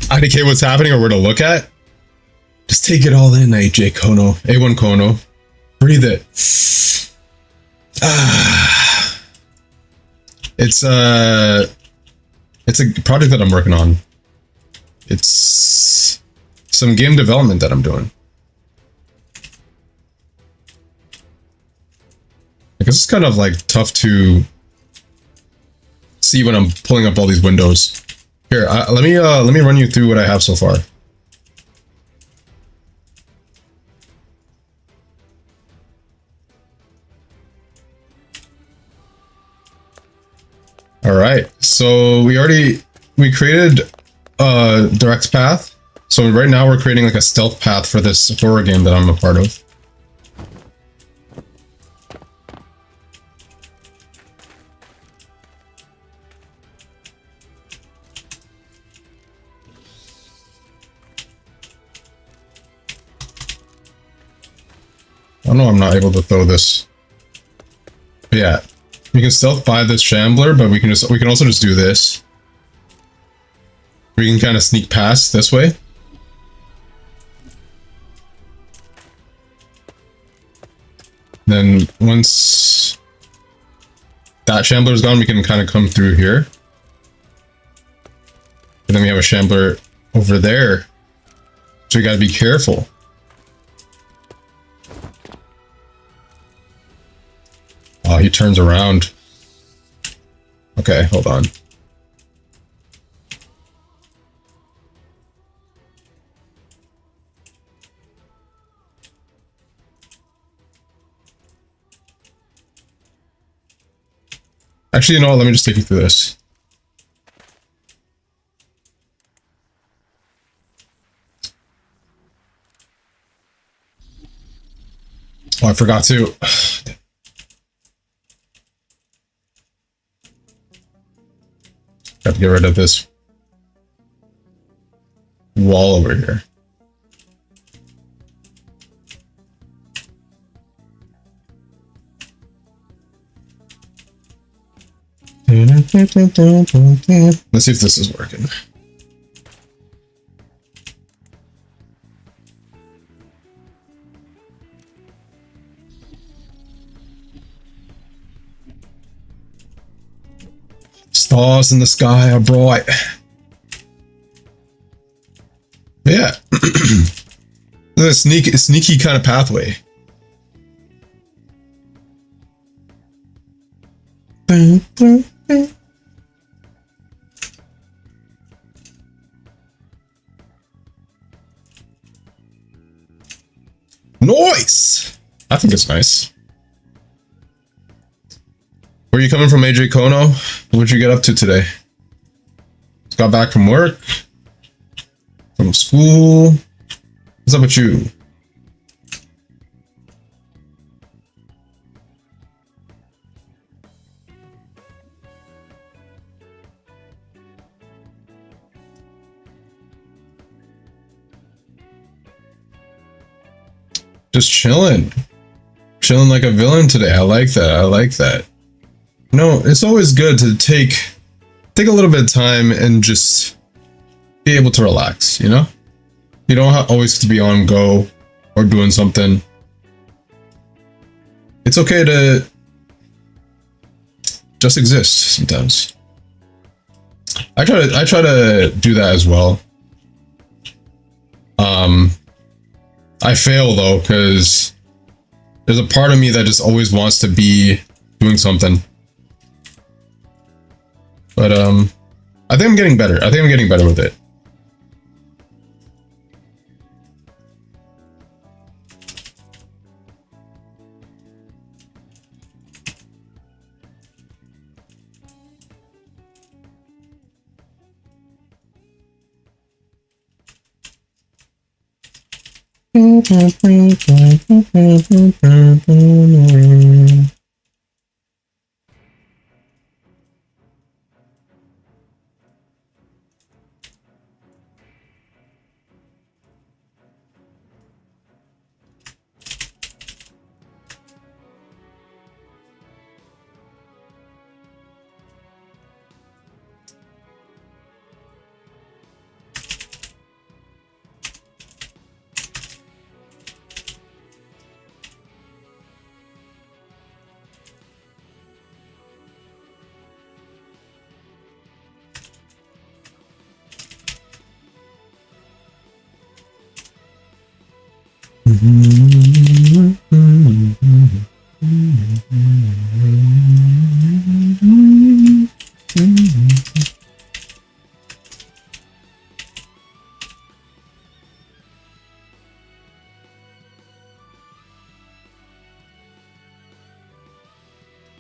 IDK, what's happening or where to look at? Just take it all in, AJ Kono. A1 Kono. Breathe it. It's a project that I'm working on. It's some game development that I'm doing. I guess it's kind of like tough to see when I'm pulling up all these windows. Here, let me run you through what I have so far. All right, so we created a direct path. So right now we're creating like a stealth path for this horror game that I'm a part of. know I'm not able to throw this. But yeah, we can stealth by this shambler, but we can also just do this. We can kind of sneak past this way. Then once that shambler is gone, we can kind of come through here. And then we have a shambler over there. So we gotta be careful. Oh, he turns around. Okay, hold on. Actually, you know what? Let me just take you through this. Oh, I forgot to. Got to get rid of this wall over here. Let's see if this is working. Stars in the sky are bright. Yeah. This is a sneaky kind of pathway. Nice! I think it's nice. Where are you coming from, AJ Kono? What'd you get up to today? Just got back from work? From school? What's up with you? Just chilling. Chilling like a villain today. I like that. I like that. No, it's always good to take a little bit of time and just be able to relax, you know? You don't always have to be on go or doing something. It's okay to just exist sometimes. I try to do that as well. I fail though, because there's a part of me that just always wants to be doing something. But I think I'm getting better. I think I'm getting better with it.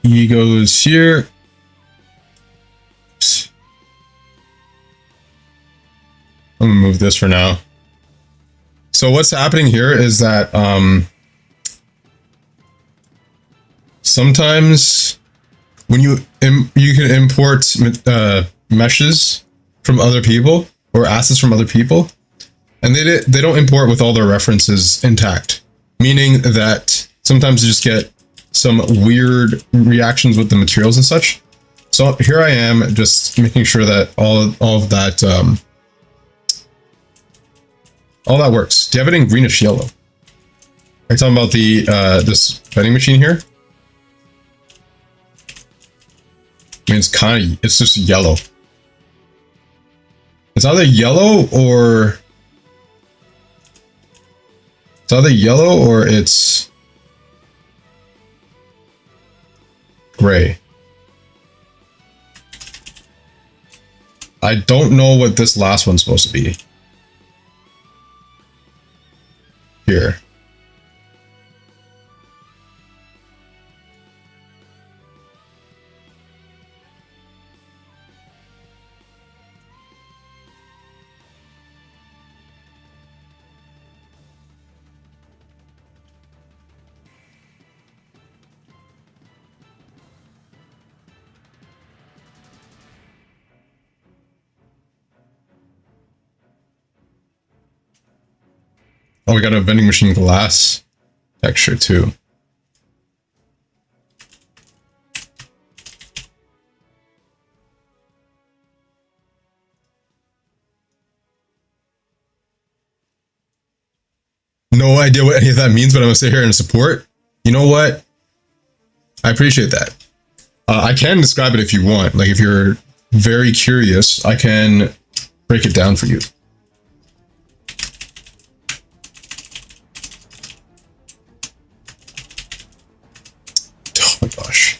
He goes here. I'm gonna move this for now. So what's happening here is that sometimes when you can import meshes from other people or assets from other people, and they don't import with all their references intact, meaning that sometimes you just get some weird reactions with the materials and such. So here I am just making sure that all of that all that works. Do you have it in greenish yellow? Are you talking about the this vending machine here? I mean, it's just yellow. It's either yellow or it's gray. I don't know what this last one's supposed to be. Here. Oh, we got a vending machine glass texture too. No idea what any of that means, but I'm gonna sit here and support. You know what? I appreciate that. I can describe it if you want. Like, if you're very curious, I can break it down for you. Oh my gosh.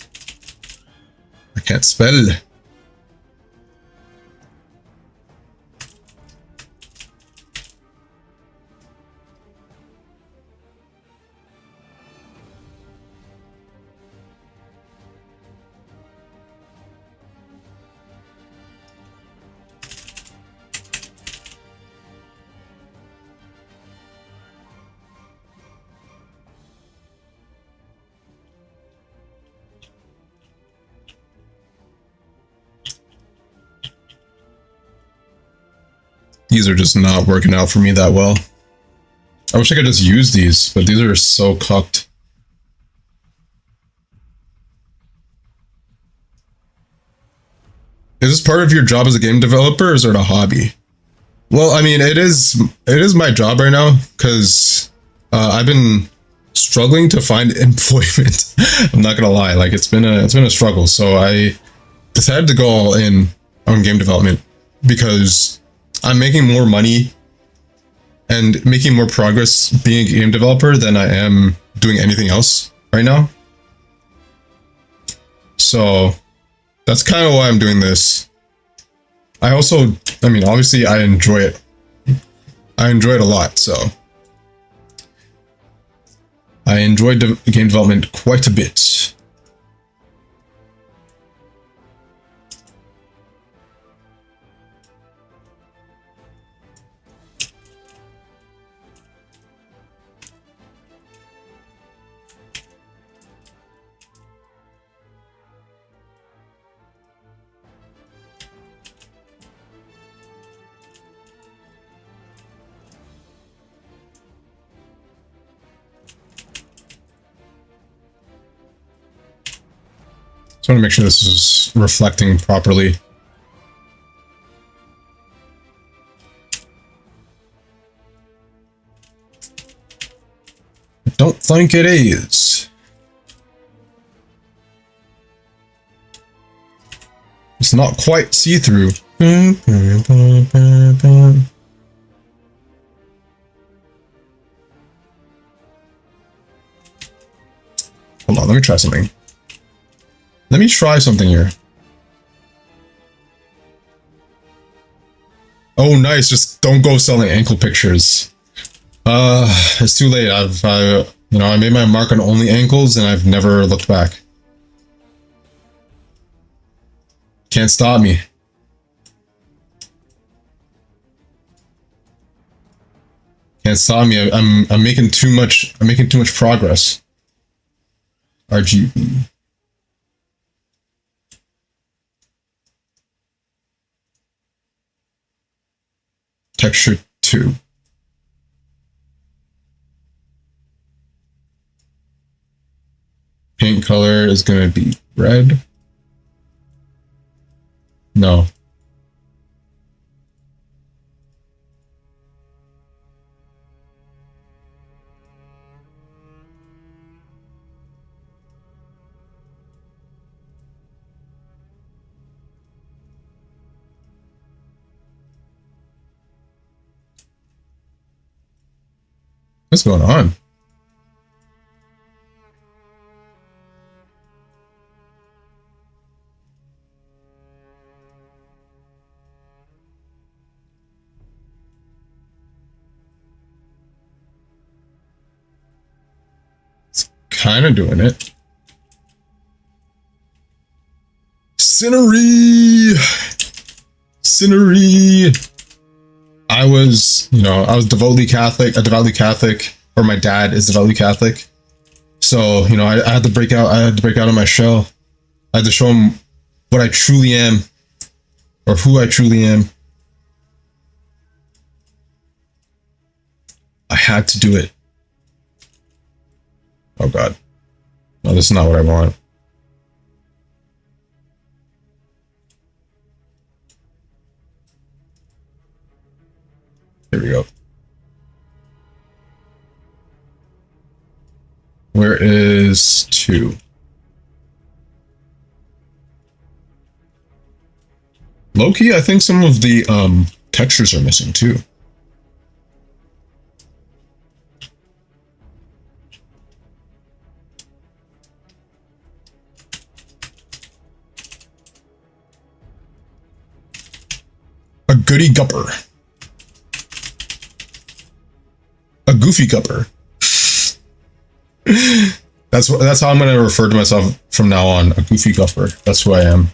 I can't spell. These are just not working out for me that well. I wish I could just use these, but these are so cooked. Is this part of your job as a game developer, or is it a hobby? Well, I mean, it is my job right now, because I've been struggling to find employment. I'm not gonna lie, like it's been a struggle. So I decided to go all in on game development because I'm making more money and making more progress being a game developer than I am doing anything else right now. So that's kind of why I'm doing this. I mean, obviously I enjoy it. I enjoy it a lot, so. I enjoy game development quite a bit. Just want to make sure this is reflecting properly. I don't think it is. It's not quite see-through. Hold on, let me try something. Let me try something here. Oh, nice. Just don't go selling ankle pictures. It's too late. I made my mark on only ankles and I've never looked back. Can't stop me. Can't stop me. I'm making too much. I'm making too much progress. RGB. Texture 2. color is gonna be red. No. What's going on? It's kind of doing it. Scenery! Scenery! I was devoutly Catholic, or my dad is devoutly Catholic. So, you know, I had to break out of my shell. I had to show him what I truly am, or who I truly am. I had to do it. Oh God. No, this is not what I want. There we go. Where is 2? Low-key, I think some of the textures are missing too. A goody gupper. A goofy gupper. That's how I'm gonna refer to myself from now on. A goofy gupper. That's who I am.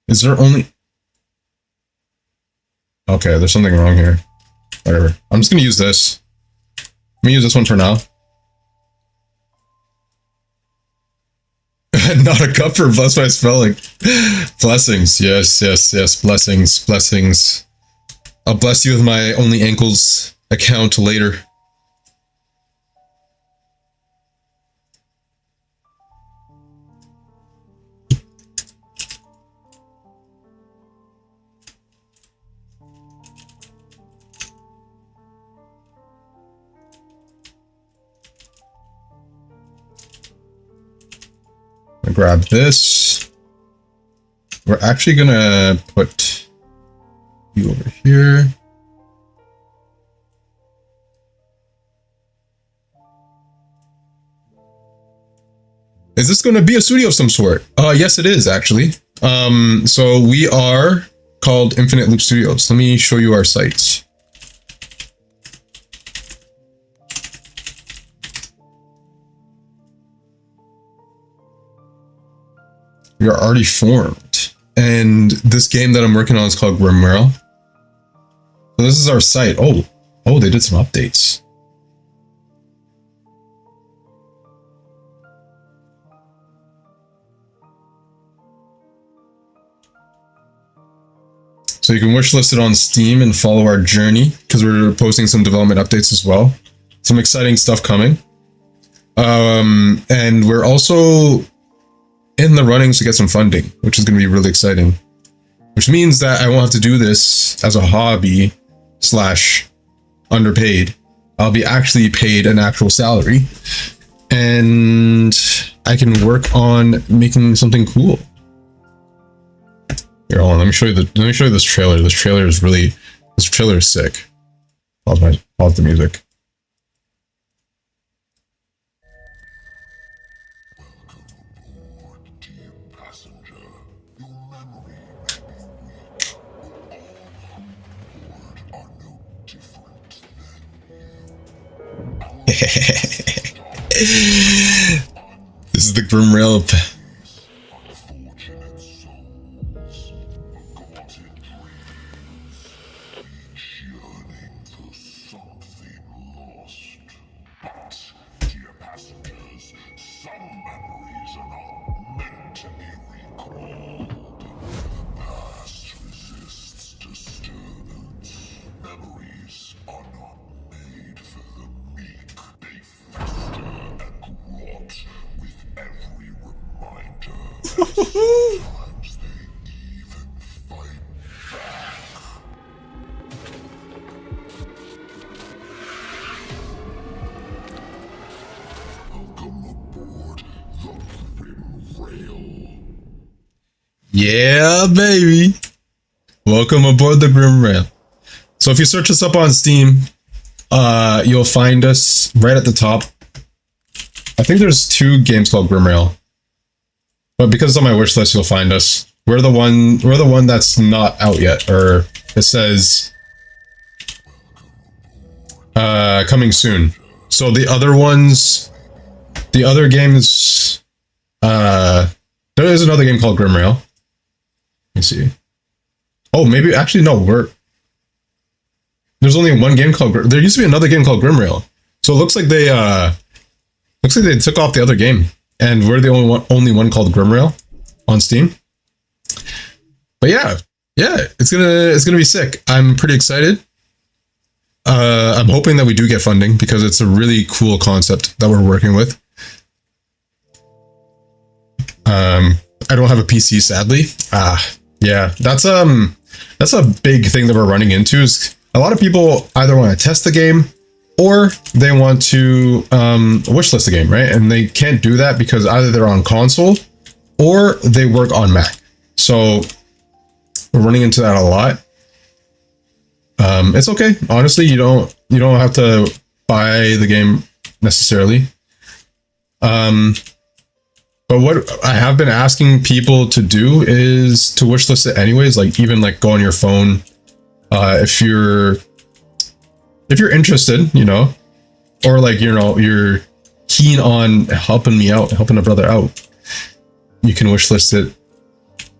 Is there only... Okay, there's something wrong here. Whatever. I'm just gonna use this. I'm gonna use this one for now. Not a cupper, bless my spelling. Blessings, yes, yes, yes, blessings, blessings. I'll bless you with my Only Ankles account later. Grab this. We're actually gonna put you over here. Is this gonna be a studio of some sort? Yes it is actually. So we are called Infinite Loop Studios. Let me show you our sites. We are already formed. And this game that I'm working on is called Grimrail. So this is our site. Oh, they did some updates. So you can wishlist it on Steam and follow our journey, because we're posting some development updates as well. Some exciting stuff coming. And we're also in the runnings to get some funding, which is going to be really exciting. Which means that I won't have to do this as a hobby / underpaid. I'll be actually paid an actual salary, and I can work on making something cool. Here, hold on. Let me show you this trailer. This trailer is sick. Pause the music. This is the Grimrail. Welcome aboard the Grimrail. Yeah, baby. Welcome aboard the Grimrail. So if you search us up on Steam, you'll find us right at the top. I think there's 2 games called Grimrail, but because it's on my wish list, you'll find us. We're the one that's not out yet, or it says coming soon. So the other ones, the other games, there is another game called Grimrail. Let me see. Oh, maybe actually no. There's only one game called. There used to be another game called Grimrail. So it looks like they took off the other game, and we're the only one called Grimrail on Steam. But yeah, it's gonna be sick. I'm pretty excited. I'm hoping that we do get funding because it's a really cool concept that we're working with. I don't have a PC, sadly. Yeah, that's a big thing that we're running into. Is a lot of people either want to test the game or they want to wishlist the game, right? And they can't do that because either they're on console or they work on Mac. So we're running into that a lot. It's okay. Honestly, you don't have to buy the game necessarily. But what I have been asking people to do is to wishlist it anyways, like even like go on your phone. If you're interested, or like, you're keen on helping me out, helping a brother out, you can wishlist it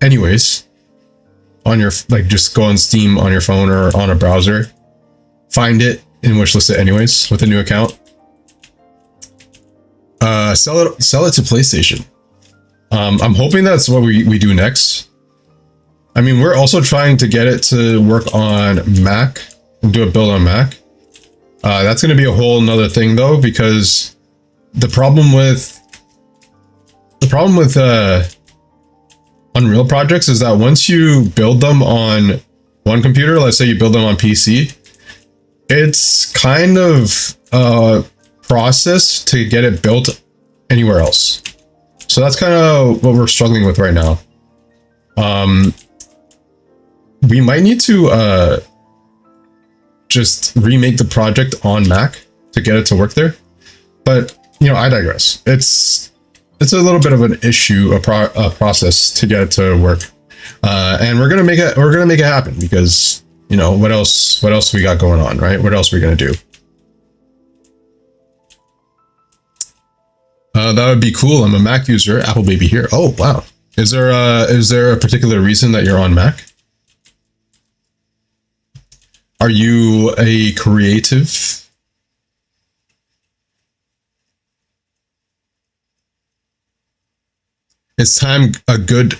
anyways on your, like, just go on Steam on your phone or on a browser, find it and wishlist it anyways with a new account. Sell it to PlayStation. I'm hoping that's what we do next. I mean, we're also trying to get it to work on Mac and do a build on Mac. That's going to be a whole nother thing though, because the problem with Unreal projects is that once you build them on one computer, let's say you build them on PC, it's kind of a process to get it built anywhere else. So that's kind of what we're struggling with right now. We might need to just remake the project on Mac to get it to work there. But, I digress. It's a little bit of an issue, a process to get it to work. And we're going to make it happen because, what else we got going on, right? What else are we going to do? That would be cool. I'm a Mac user. Apple baby here. Oh, wow. Is there a particular reason that you're on Mac? Are you a creative? It's time a good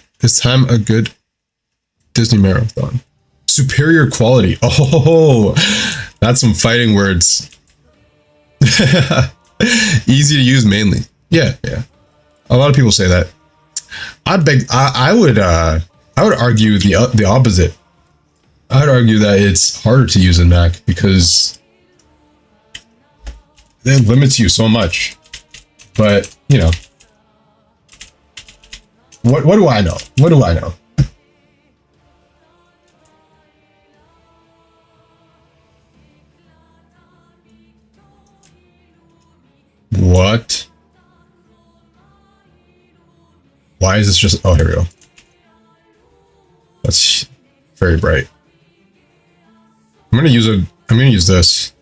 Disney marathon. Superior quality. Oh, that's some fighting words. Easy to use mainly. Yeah. A lot of people say that. I would argue the opposite. I would argue that it's harder to use in Mac because it limits you so much. But, what do I know? What do I know? What? Why is this just... Oh, here we go. That's very bright. I'm gonna use this.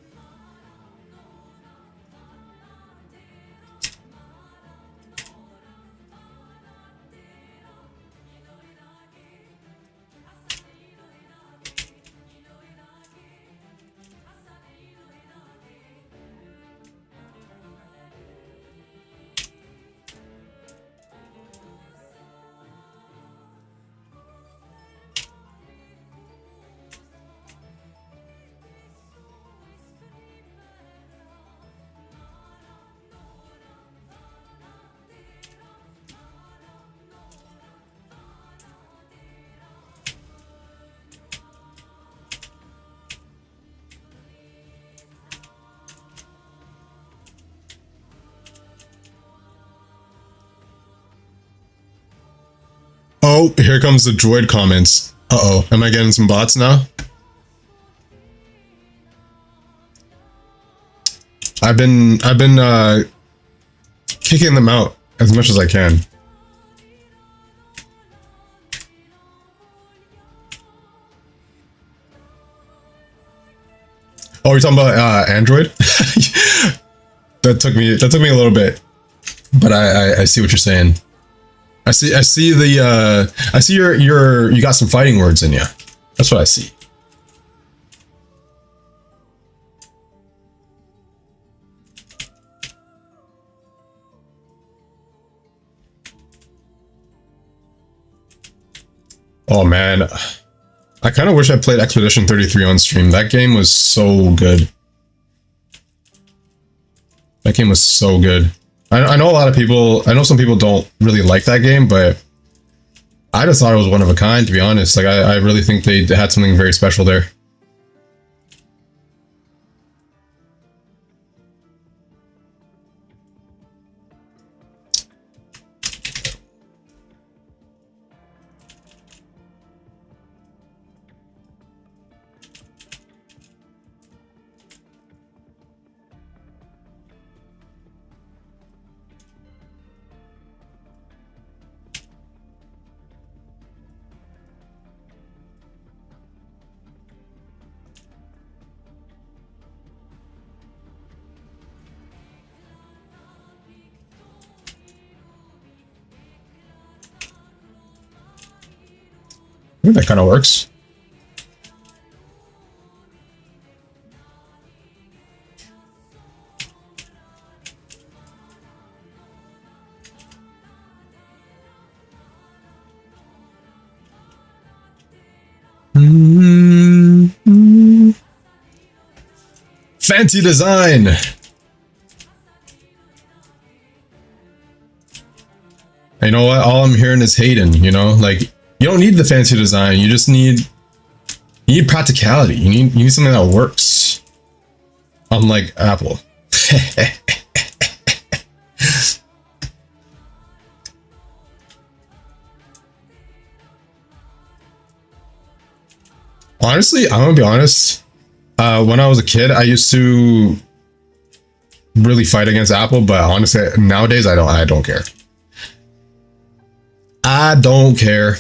Oh, here comes the droid comments. Uh-oh, am I getting some bots now? I've been kicking them out as much as I can. Oh, you're talking about Android? That took me a little bit, but I see what you're saying. I see the I see you got some fighting words in you. That's what I see. Oh man, I kind of wish I played Expedition 33 on stream. That game was so good. That game was so good. I know a lot of people, I know some people don't really like that game, but I just thought it was one of a kind, to be honest. Like, I really think they had something very special there. I think that kind of works. Fancy design. You know what? All I'm hearing is hating, you know? Like, you don't need the fancy design. You just need practicality. You need something that works. Unlike Apple. Honestly, I'm gonna be honest. When I was a kid, I used to really fight against Apple, but honestly, nowadays I don't care. I don't care.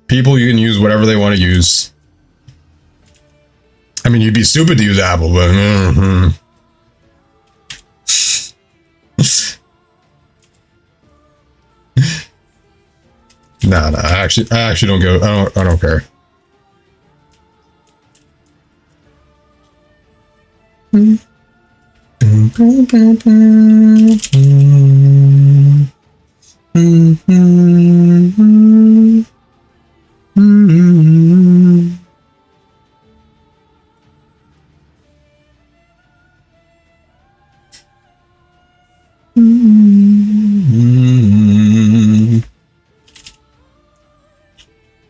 People, you can use whatever they want to use. I mean, you'd be stupid to use Apple, but nah, I actually don't go. I don't care.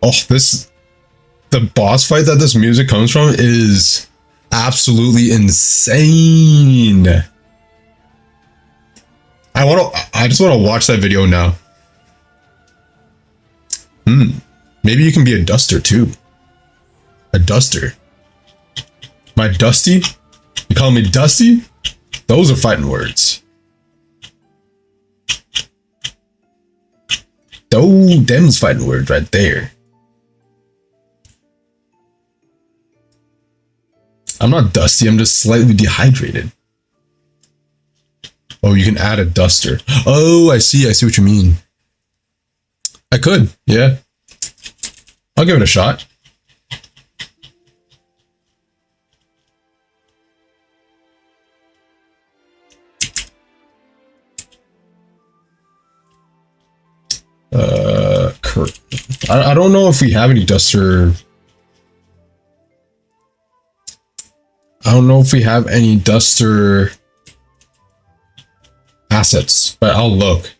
Oh, the boss fight that this music comes from is absolutely insane. I just want to watch that video now. Maybe you can be a duster too. A duster. My Dusty? You call me Dusty? Those are fighting words. Them's fighting words right there. I'm not dusty, I'm just slightly dehydrated. Oh, you can add a duster. Oh, I see what you mean. I could, yeah. I'll give it a shot. Kurt. I don't know if we have any duster. I don't know if we have any duster assets, but I'll look.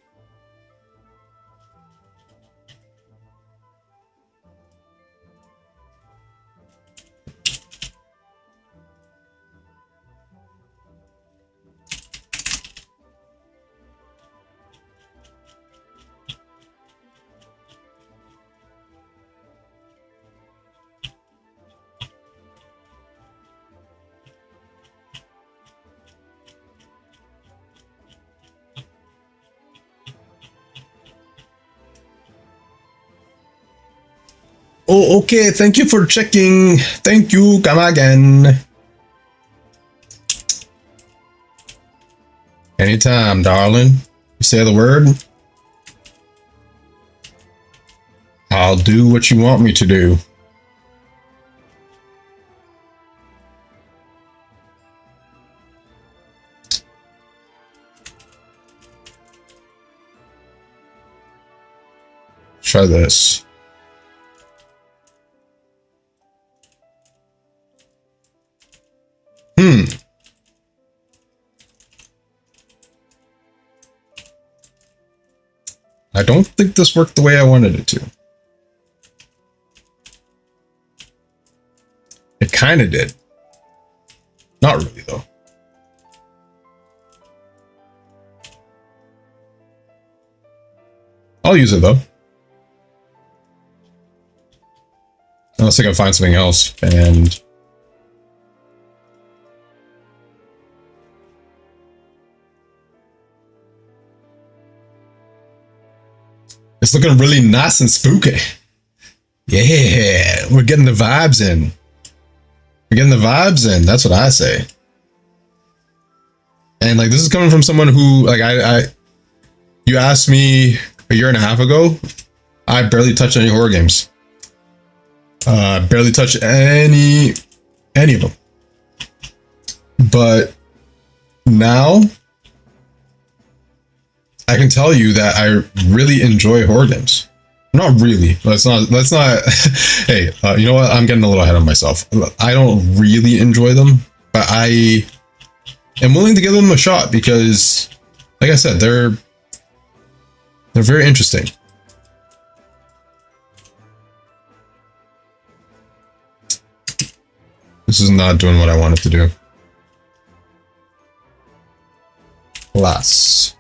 Oh, okay. Thank you for checking. Thank you. Come again. Anytime, darling. You say the word. I'll do what you want me to do. Try this. I don't think this worked the way I wanted it to. It kind of did. Not really, though. I'll use it, though. Unless I can find something else, and... It's looking really nice and spooky. Yeah, we're getting the vibes in. We're getting the vibes in, that's what I say. And like, this is coming from someone who, like, you asked me a year and a half ago, I barely touched any horror games. Barely touched any of them. But now, I can tell you that I really enjoy horror games. Not really. Let's not. Hey, you know what? I'm getting a little ahead of myself. I don't really enjoy them, but I am willing to give them a shot because, like I said, they're very interesting. This is not doing what I want it to do. Class.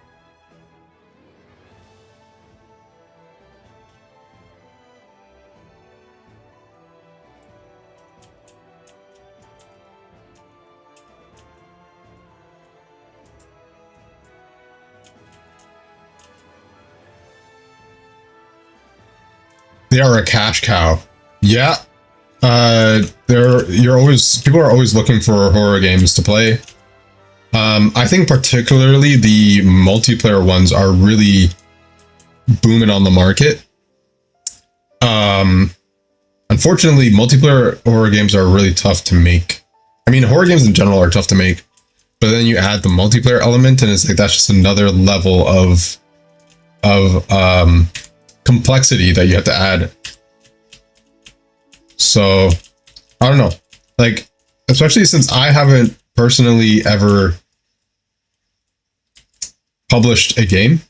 They are a cash cow. Yeah. People are always looking for horror games to play. I think particularly the multiplayer ones are really booming on the market. Unfortunately, multiplayer horror games are really tough to make. I mean, horror games in general are tough to make, but then you add the multiplayer element and it's like, that's just another level of complexity that you have to add. So I don't know, like, especially since I haven't personally ever published a game,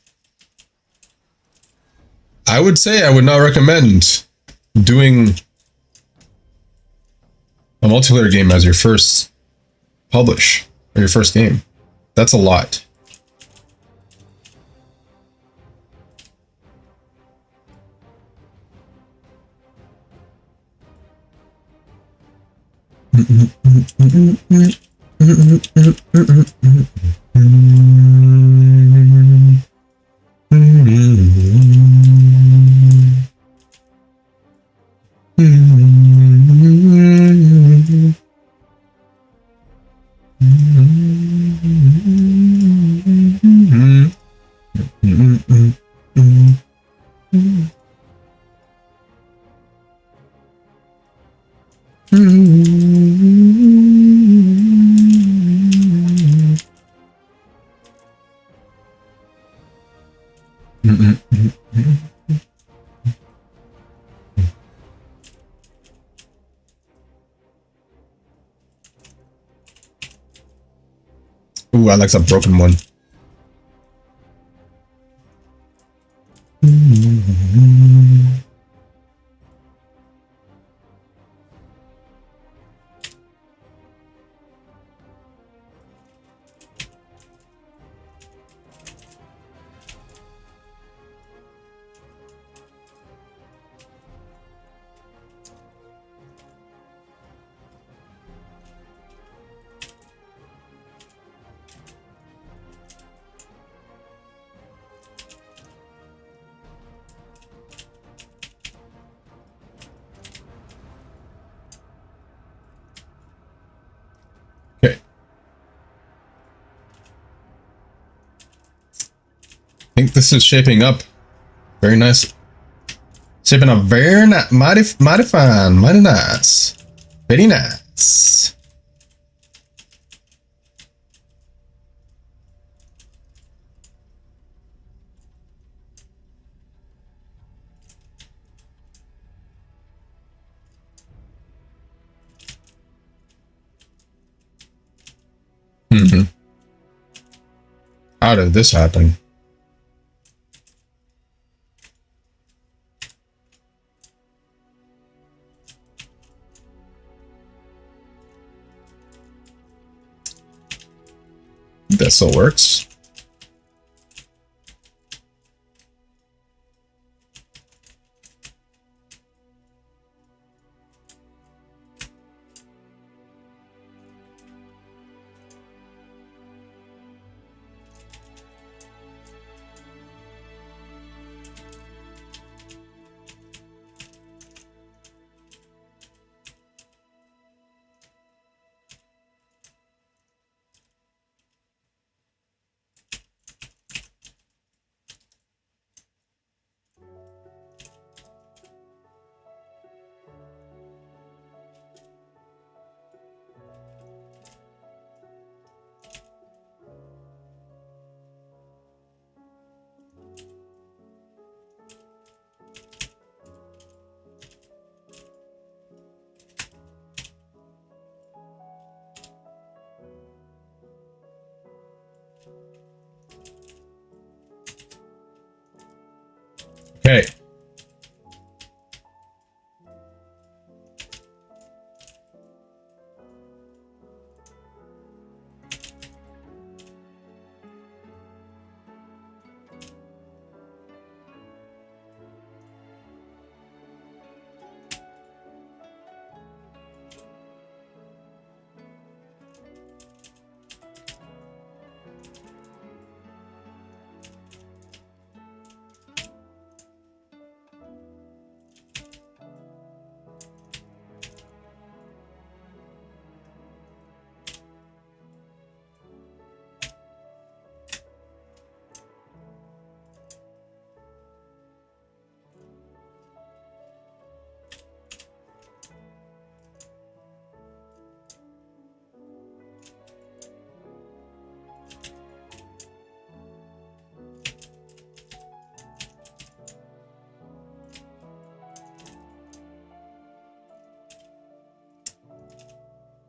I would say I would not recommend doing a multiplayer game as your first publish or your first game. That's a lot. Ooh, I like that broken one. think this is shaping up very nice. Shaping up very nice, mighty fine, mighty nice, very nice. How did this happen? That still works. Okay.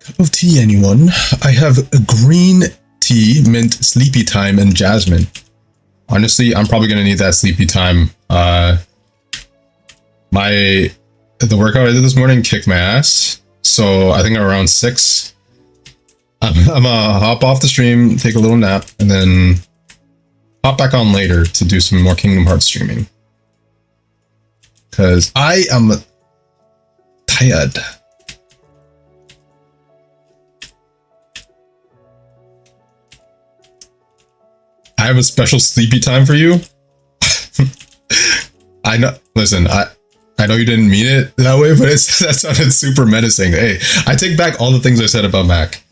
Cup of tea, anyone? I have a green tea, mint, sleepy time, and jasmine. Honestly, I'm probably gonna need that sleepy time. The workout I did this morning kicked my ass, so I think around 6. I'm gonna hop off the stream, take a little nap, and then hop back on later to do some more Kingdom Hearts streaming. Cause I am tired. I have a special sleepy time for you. I know. Listen, I know you didn't mean it that way, but that sounded super menacing. Hey, I take back all the things I said about Mac.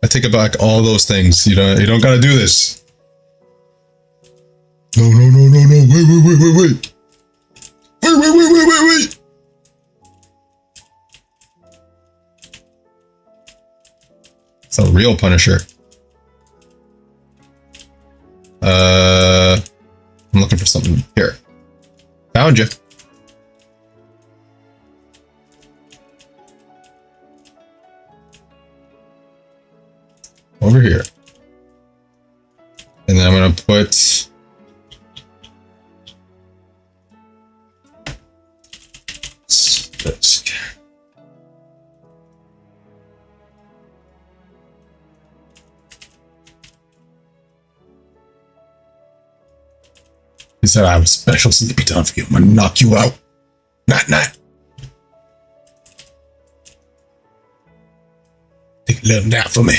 I take back all those things. You don't gotta do this. No. Wait. Wait. It's a real Punisher. I'm looking for something here. Found you. Over here. And then I'm gonna put this. He said I have a special sleepy time for you. I'm gonna knock you out. Night. Take a little nap for me.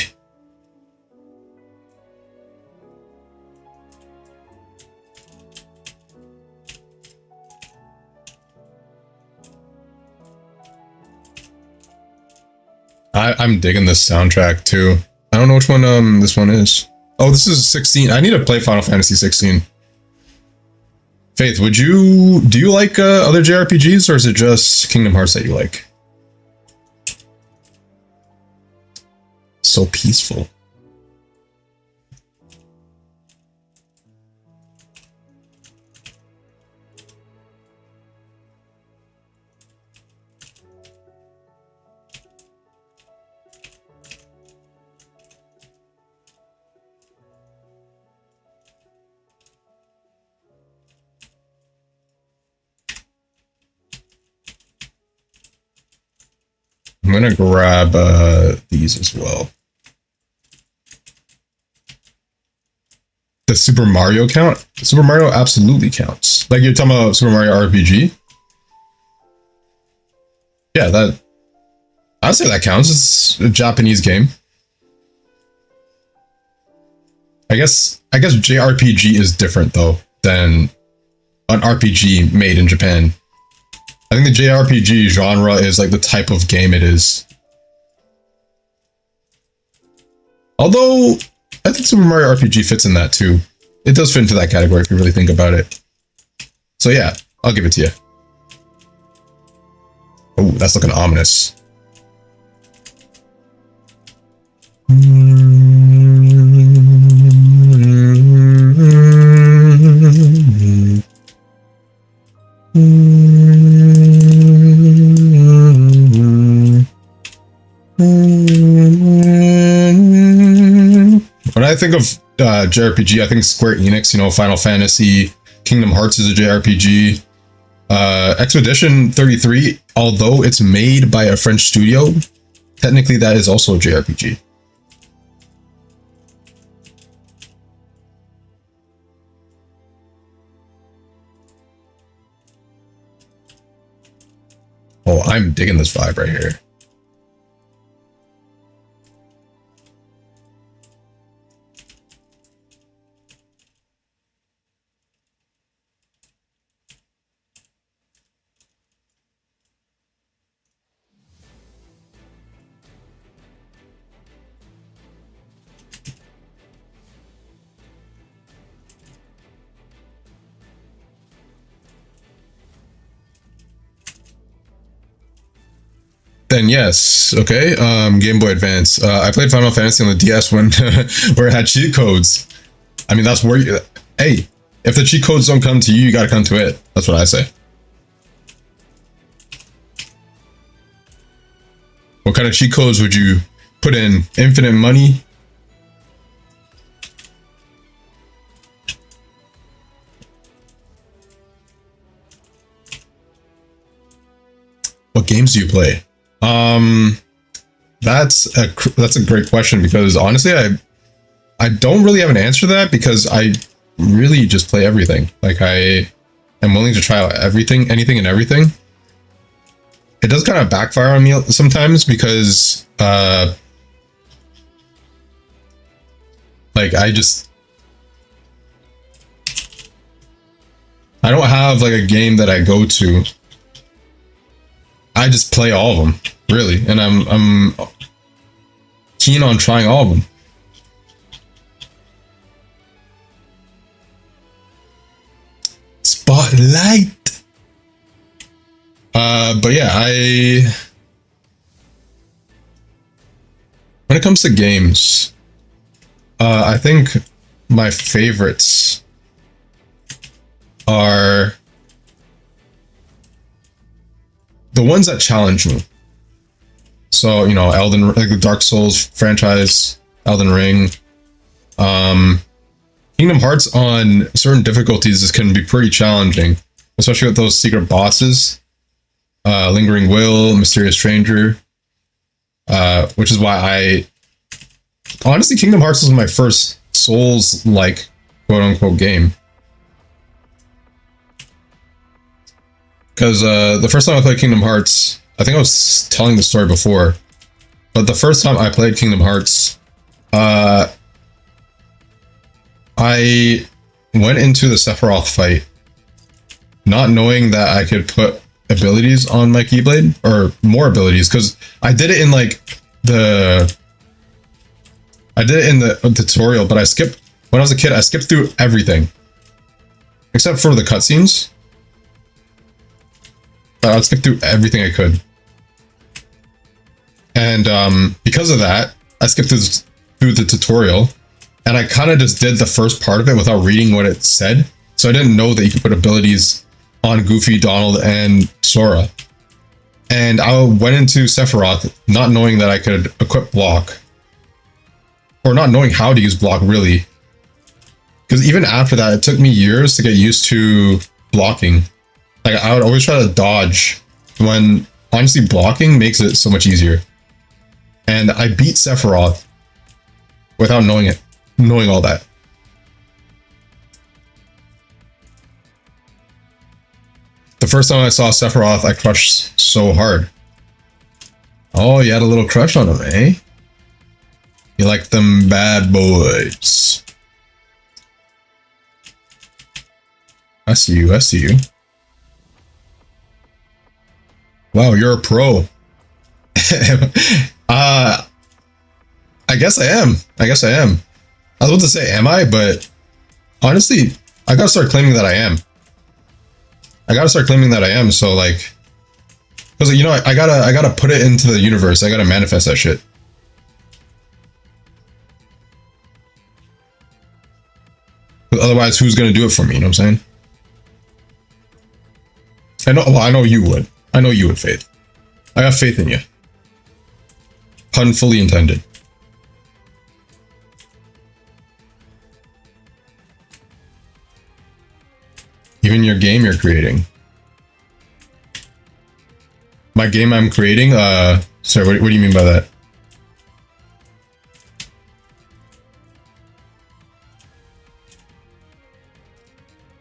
I'm digging this soundtrack too. I don't know which one this one is. Oh, this is 16. I need to play Final Fantasy 16. Faith, do you like other JRPGs, or is it just Kingdom Hearts that you like? So peaceful. I'm gonna grab these as well. The Super Mario count? Super Mario absolutely counts. Like you're talking about Super Mario RPG? Yeah, I'd say that counts. It's a Japanese game. I guess JRPG is different though than an RPG made in Japan. I think the JRPG genre is like the type of game it is. Although, I think Super Mario RPG fits in that too. It does fit into that category if you really think about it. So yeah, I'll give it to you. Oh, that's looking ominous. When I think of JRPG, I think Square Enix, you know, Final Fantasy, Kingdom Hearts is a JRPG. Expedition 33, although it's made by a French studio, technically that is also a JRPG. Oh, I'm digging this vibe right here. Then yes, okay. Game Boy Advance. I played Final Fantasy on the DS when where it had cheat codes. I mean, that's where you. Hey, if the cheat codes don't come to you, you gotta come to it. That's what I say. What kind of cheat codes would you put in? Infinite money? What games do you play? That's a great question, because honestly, I don't really have an answer to that, because I really just play everything. Like, I am willing to try out everything, anything and everything. It does kind of backfire on me sometimes, because like I don't have like a game that I go to. I just play all of them, really, and I'm keen on trying all of them. Spotlight. But yeah, when it comes to games, I think my favorites are the ones that challenge me. So, you know, like the Dark Souls franchise, Elden Ring, Kingdom Hearts on certain difficulties can be pretty challenging, especially with those secret bosses. Lingering Will, Mysterious Stranger, which is why honestly, Kingdom Hearts was my first Souls-like quote-unquote game. Because the first time I played Kingdom Hearts, I think I was telling the story before, but the first time I played Kingdom Hearts, I went into the Sephiroth fight not knowing that I could put abilities on my Keyblade, or more abilities, because I did it in like the tutorial, but when I was a kid, I skipped through everything. except for the cutscenes. I'll skip through everything I could. And because of that, I skipped through the tutorial, and I kind of just did the first part of it without reading what it said. So I didn't know that you could put abilities on Goofy, Donald, and Sora. And I went into Sephiroth not knowing that I could equip block. Or not knowing how to use block, really. Because even after that, it took me years to get used to blocking. Like, I would always try to dodge when, honestly, blocking makes it so much easier. And I beat Sephiroth without knowing all that. The first time I saw Sephiroth, I crushed so hard. Oh, you had a little crush on him, eh? You like them bad boys. I see you, I see you. Wow, you're a pro. I guess I am. I guess I am. I was about to say, am I? But honestly, I gotta start claiming that I am. I gotta start claiming that I am. So like, because you know, I gotta put it into the universe. I gotta manifest that shit. Otherwise, who's gonna do it for me? You know what I'm saying? I know. Well, I know you would. I know you would, Faith. I have faith in you. Pun fully intended. Even your game you're creating. My game I'm creating? Sorry, what do you mean by that?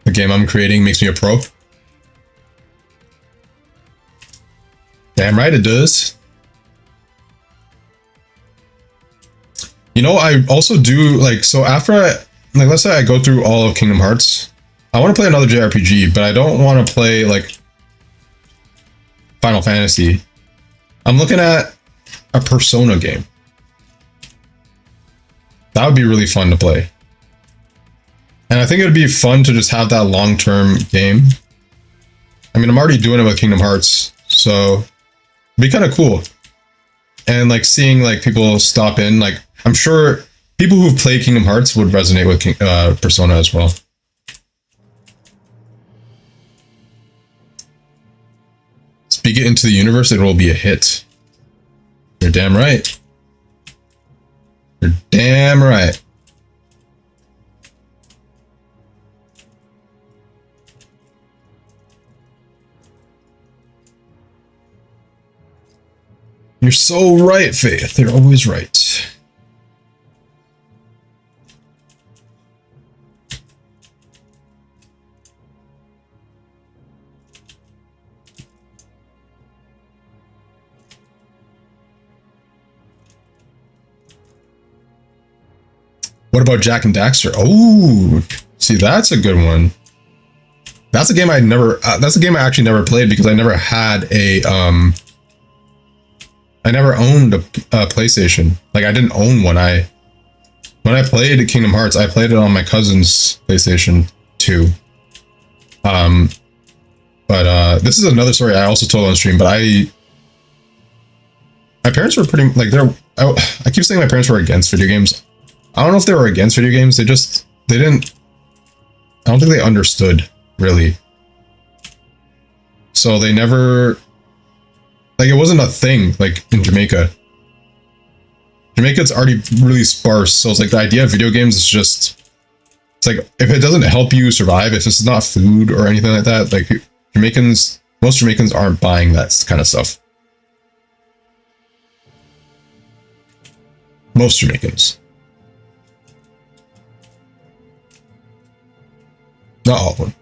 The game I'm creating makes me a pro? Damn right it does. You know, I also do, like, so after like, let's say I go through all of Kingdom Hearts, I want to play another JRPG, but I don't want to play, like, Final Fantasy. I'm looking at a Persona game. That would be really fun to play. And I think it would be fun to just have that long-term game. I mean, I'm already doing it with Kingdom Hearts, so it'd be kind of cool. And, like, seeing, like, people stop in, like, I'm sure people who've played Kingdom Hearts would resonate with Persona as well. Speak it into the universe, it will be a hit. You're damn right. You're damn right. You're so right, Faith. You're always right. What about Jak and Daxter? Oh, see, that's a good one. That's a game I never. That's a game I actually never played because I never had a. I never owned a PlayStation. Like, I didn't own one. When I played Kingdom Hearts, I played it on my cousin's PlayStation 2. But this is another story I also told on stream. But my parents were pretty, like, I keep saying my parents were against video games. I don't know if they were against video games. They didn't. I don't think they understood, really. So they never. Like, it wasn't a thing, like, in Jamaica. Jamaica's already really sparse, so it's like the idea of video games is just... It's like, if it doesn't help you survive, if it's not food or anything like that, like, most Jamaicans aren't buying that kind of stuff. Most Jamaicans. Not all of them.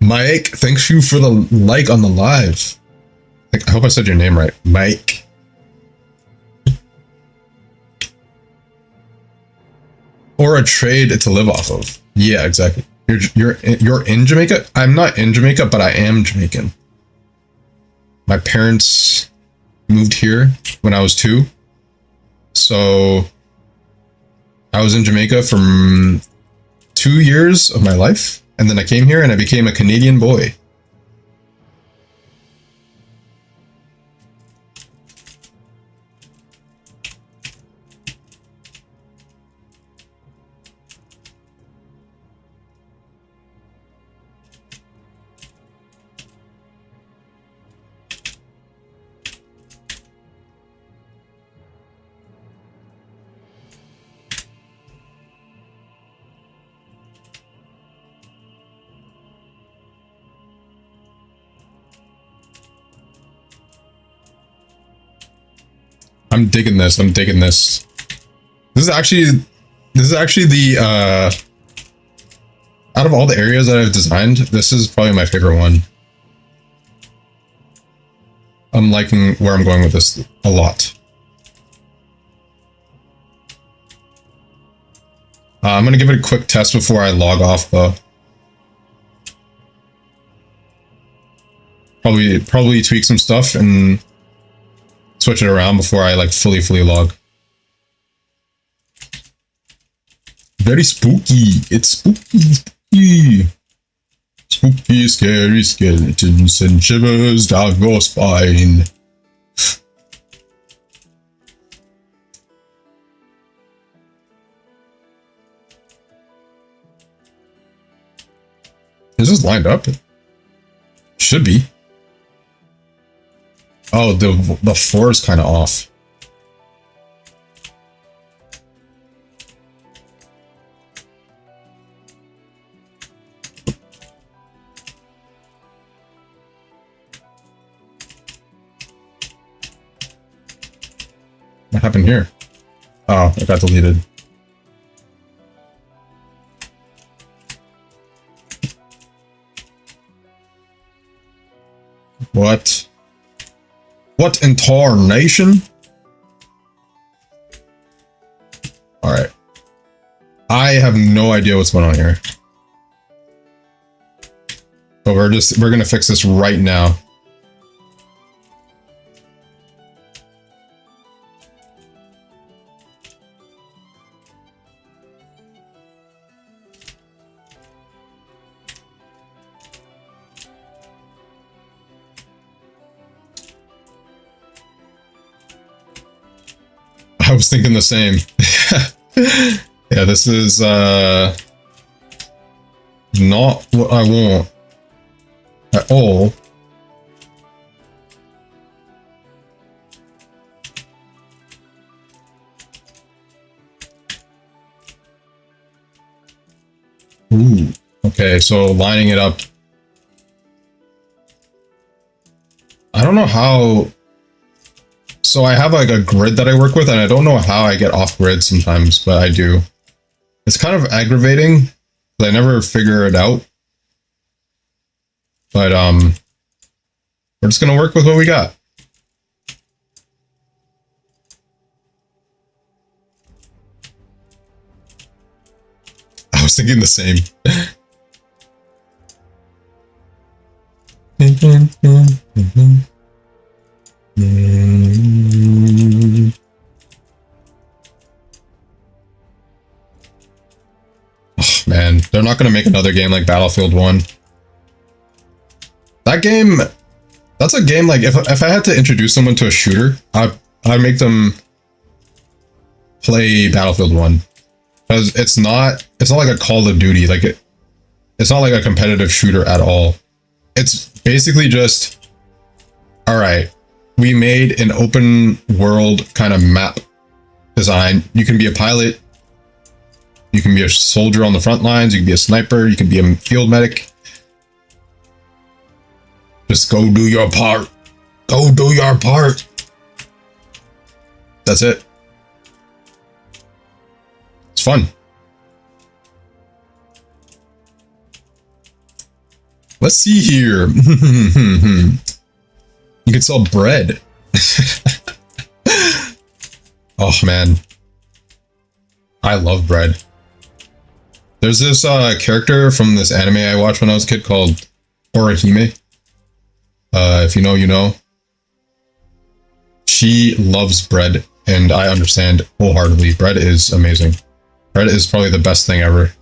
Mike, thanks you for the like on the live. Like, I hope I said your name right. Mike. Or a trade to live off of. Yeah, exactly. You're in Jamaica? I'm not in Jamaica, but I am Jamaican. My parents moved here when I was 2. So I was in Jamaica from 2 years of my life, and then I came here and I became a Canadian boy. I'm digging this. I'm digging this. This is actually the out of all the areas that I've designed, this is probably my favorite one. I'm liking where I'm going with this a lot. I'm gonna give it a quick test before I log off though. Probably tweak some stuff and switch it around before I like fully log. Very spooky. It's spooky. Spooky, scary skeletons and shivers down your spine. Is this lined up? Should be. Oh, the floor is kind of off. What happened here? Oh, it got deleted. What? What in tarnation? Alright. I have no idea what's going on here. But we're gonna fix this right now. I was thinking the same. Yeah, this is not what I want at all. Ooh, okay, so lining it up. I don't know how. So I have like a grid that I work with, and I don't know how I get off grid sometimes, but I do. It's kind of aggravating, but I never figure it out. But we're just gonna work with what we got. I was thinking the same. Oh, man, they're not gonna make another game like Battlefield 1. That game, that's a game like if I had to introduce someone to a shooter, I'd make them play Battlefield 1. Because it's not like a Call of Duty, like it's not like a competitive shooter at all. It's basically just, all right, we made an open world kind of map design. You can be a pilot, you can be a soldier on the front lines, you can be a sniper, you can be a field medic. Just go do your part. Go do your part. That's it. It's fun. Let's see here. You can sell bread. Oh man, I love bread. There's this character from this anime I watched when I was a kid called Orihime. If you know, you know. She loves bread, and I understand wholeheartedly. Bread is amazing. Bread is probably the best thing ever.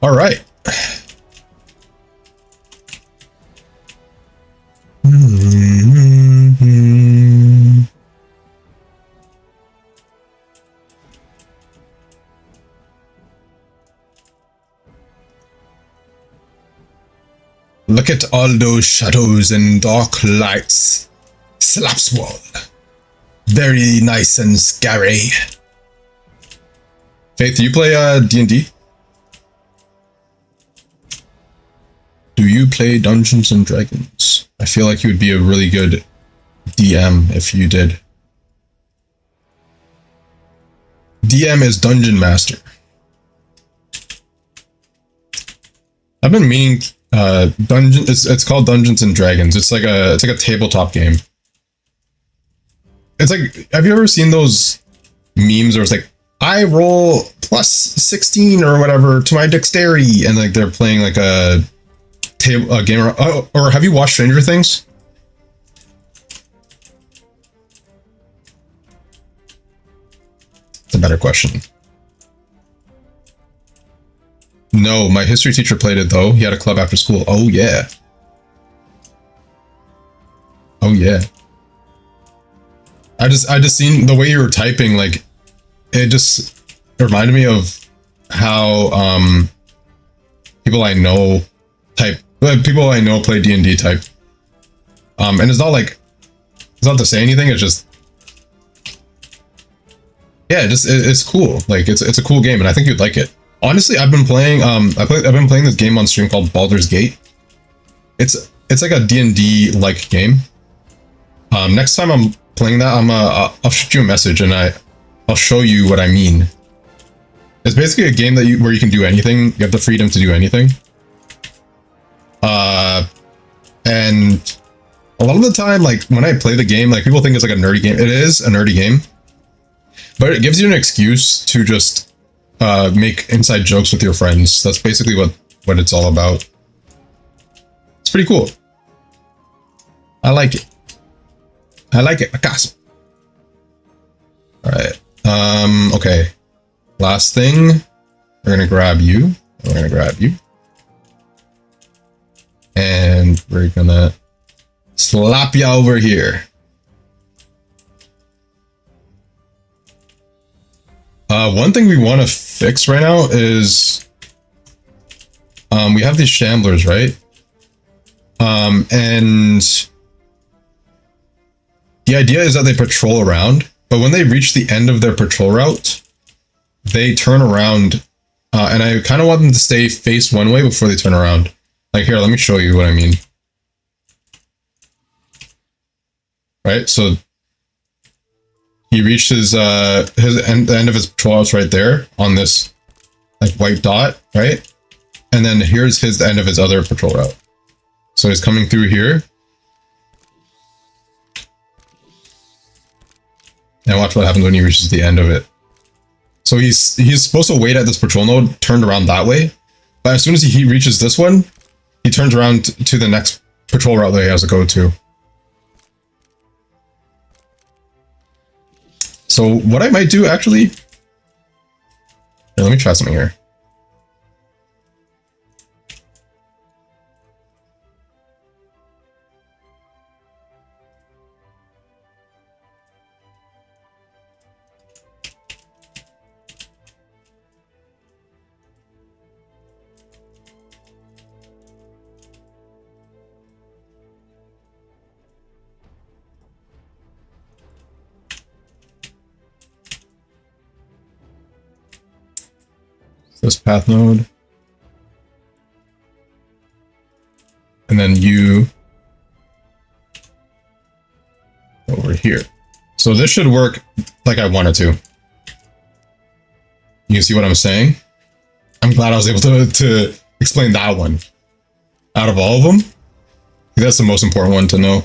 All right. Look at all those shadows and dark lights. Slapswall. Very nice and scary. Faith, do you play D&D? Do you play Dungeons and Dragons? I feel like you would be a really good DM if you did. DM is Dungeon Master. I've been meaning dungeon. It's called Dungeons and Dragons. It's like a tabletop game. It's like, have you ever seen those memes where it's like, I roll plus 16 or whatever to my dexterity, and like they're playing like a game, or have you watched Stranger Things? It's a better question. No, my history teacher played it though. He had a club after school. Oh yeah. Oh yeah. I just seen the way you were typing, like it just reminded me of how people I know play D&D type. And it's not like, it's not to say anything, it's just, yeah, it's cool. Like it's a cool game, and I think you'd like it. Honestly, I've been playing I've been playing this game on stream called Baldur's Gate. It's like a D&D like game. Next time I'm playing that, I'll shoot you a message and I'll show you what I mean. It's basically a game that where you can do anything. You have the freedom to do anything. And a lot of the time, like when I play the game, like people think it's like a nerdy game. It is a nerdy game, but it gives you an excuse to just make inside jokes with your friends. That's basically what it's all about. It's pretty cool. I like it. I like it. All right. Okay. Last thing. We're gonna grab you. We're gonna grab you. And we're gonna slap you over here. One thing we want to fix right now is we have these shamblers, right? And the idea is that they patrol around, but when they reach the end of their patrol route, they turn around, and I kind of want them to stay face one way before they turn around. Like here, let me show you what I mean. Right, so he reached the end of his patrol route right there on this like white dot, right? And then here's the end of his other patrol route. So he's coming through here. And watch what happens when he reaches the end of it. So he's supposed to wait at this patrol node, turned around that way. But as soon as he reaches this one, he turns around to the next patrol route that he has to go to. So what I might do actually, here, let me try something here. this path node. And then you over here. So this should work like I wanted to. You can see what I'm saying? I'm glad I was able to explain that one. Out of all of them, that's the most important one to know.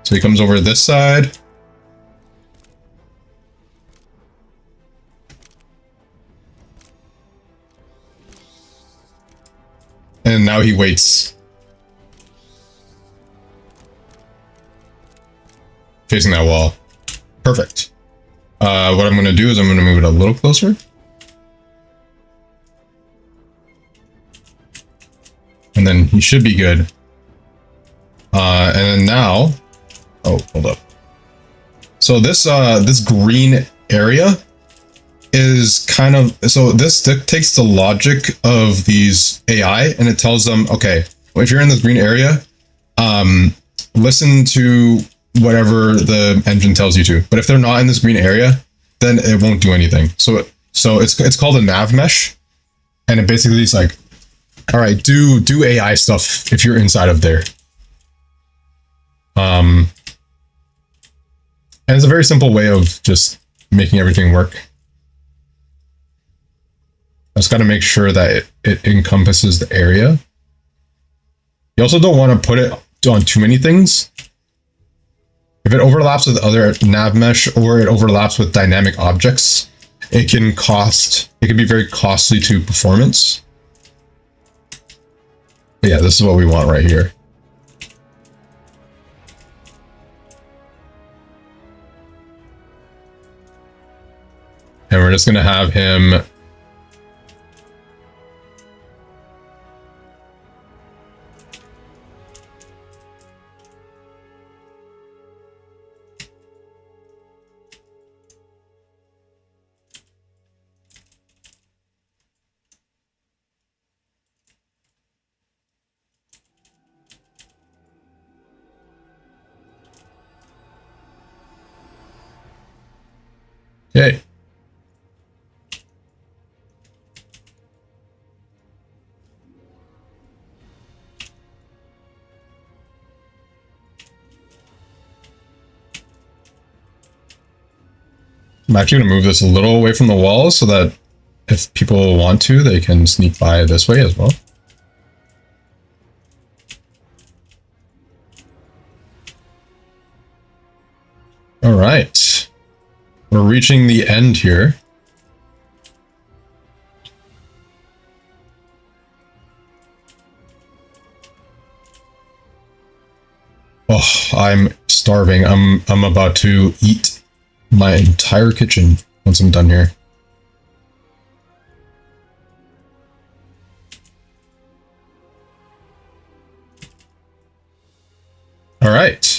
So he comes over this side. And now he waits. Facing that wall. Perfect. What I'm going to do is I'm going to move it a little closer. And then he should be good. And then now... Oh, hold up. So this this green area is kind of... So this takes the logic of these AI and it tells them, okay, well, if you're in this green area, listen to whatever the engine tells you to. But if they're not in this green area, then it won't do anything. So it's called a nav mesh. And it basically is like, all right, do AI stuff if you're inside of there. And it's a very simple way of just making everything work. I just got to make sure that it encompasses the area. You also don't want to put it on too many things. If it overlaps with other nav mesh or it overlaps with dynamic objects, it can be very costly to performance. But yeah, this is what we want right here. And we're just going to have him... Okay. I'm actually going to move this a little away from the wall so that if people want to, they can sneak by this way as well. All right. We're reaching the end here. Oh, I'm starving. I'm about to eat my entire kitchen once I'm done here. All right.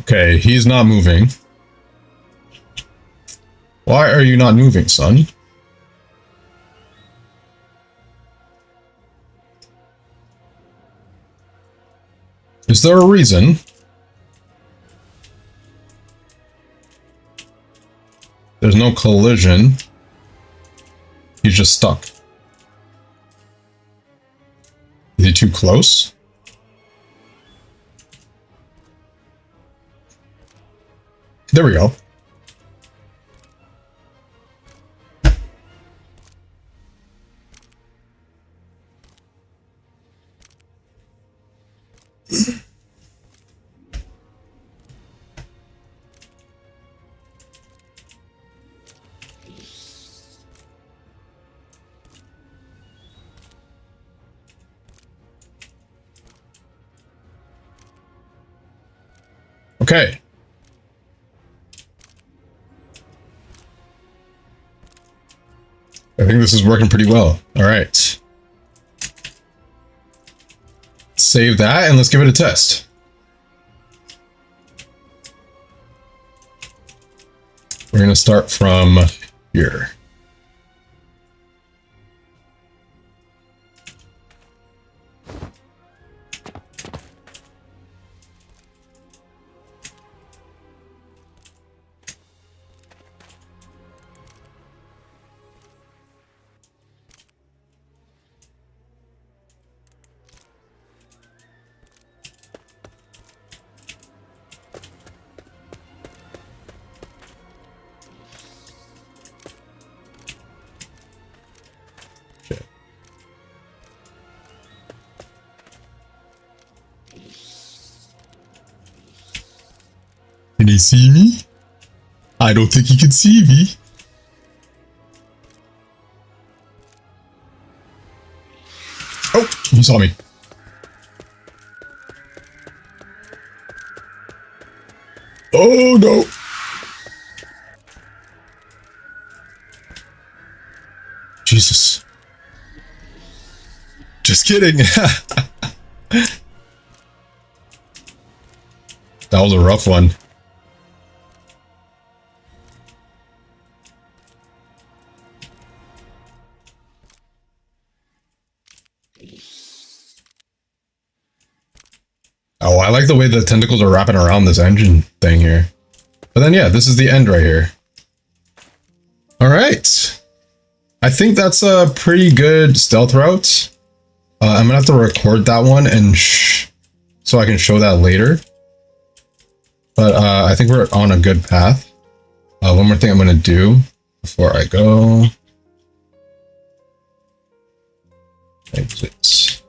Okay, he's not moving. Why are you not moving, son? Is there a reason? There's no collision. He's just stuck. Is he too close? There we go. Okay. I think this is working pretty well. All right. Save that and let's give it a test. We're going to start from here. Can he see me? I don't think he can see me. Oh, he saw me. Oh no. Jesus. Just kidding. That was a rough one. Oh, I like the way the tentacles are wrapping around this engine thing here. But then, yeah, this is the end right here. All right. I think that's a pretty good stealth route. I'm gonna have to record that one and so I can show that later. But I think we're on a good path. One more thing I'm gonna do before I go. Exits.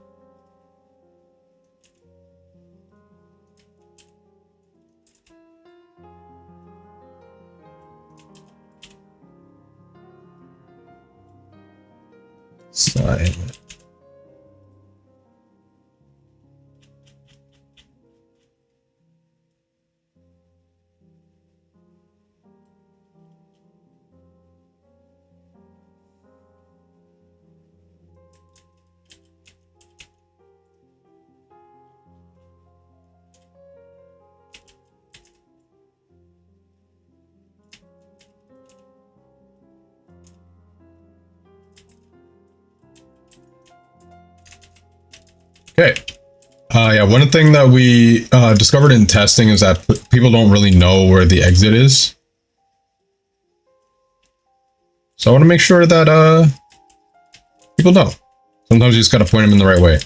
Sign. Okay. Yeah, one thing that we discovered in testing is that people don't really know where the exit is. So I want to make sure that people know. Sometimes you just gotta point them in the right way.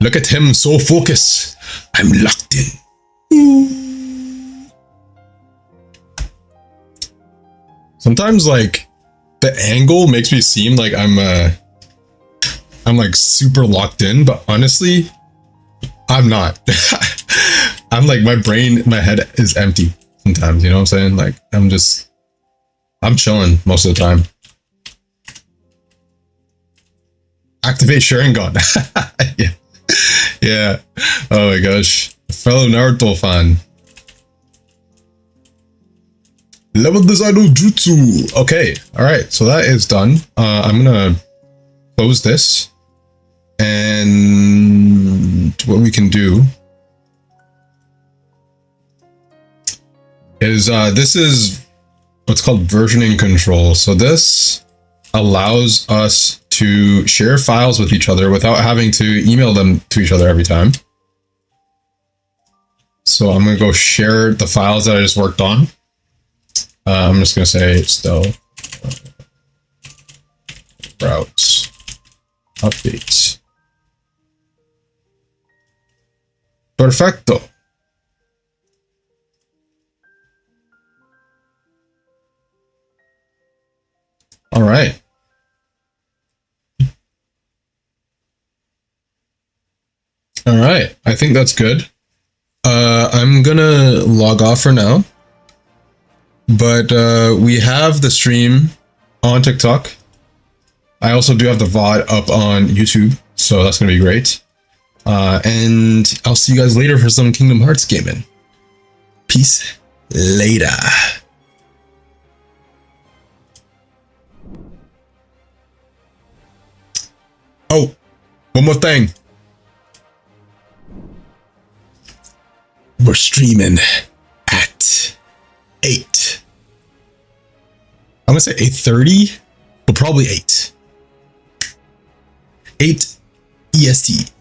Look at him, so focused. I'm locked in. Sometimes, like, the angle makes me seem like I'm like super locked in, but honestly, I'm not. I'm like, my head is empty sometimes, you know what I'm saying? Like, I'm chilling most of the time. Activate sharing gun. Yeah. Yeah. Oh my gosh. Fellow Naruto fan. Level design no jutsu. Okay. All right. So that is done. I'm going to close this. And what we can do is this is what's called versioning control. So this allows us to share files with each other without having to email them to each other every time. So I'm going to go share the files that I just worked on. I'm just going to say still routes updates. Perfecto. All right. All right. I think that's good. I'm gonna log off for now. But we have the stream on TikTok. I also do have the VOD up on YouTube, so that's gonna be great. And I'll see you guys later for some Kingdom Hearts gaming. Peace later. Oh, one more thing. We're streaming at 8. I'm gonna say 8:30, but probably 8. 8 EST.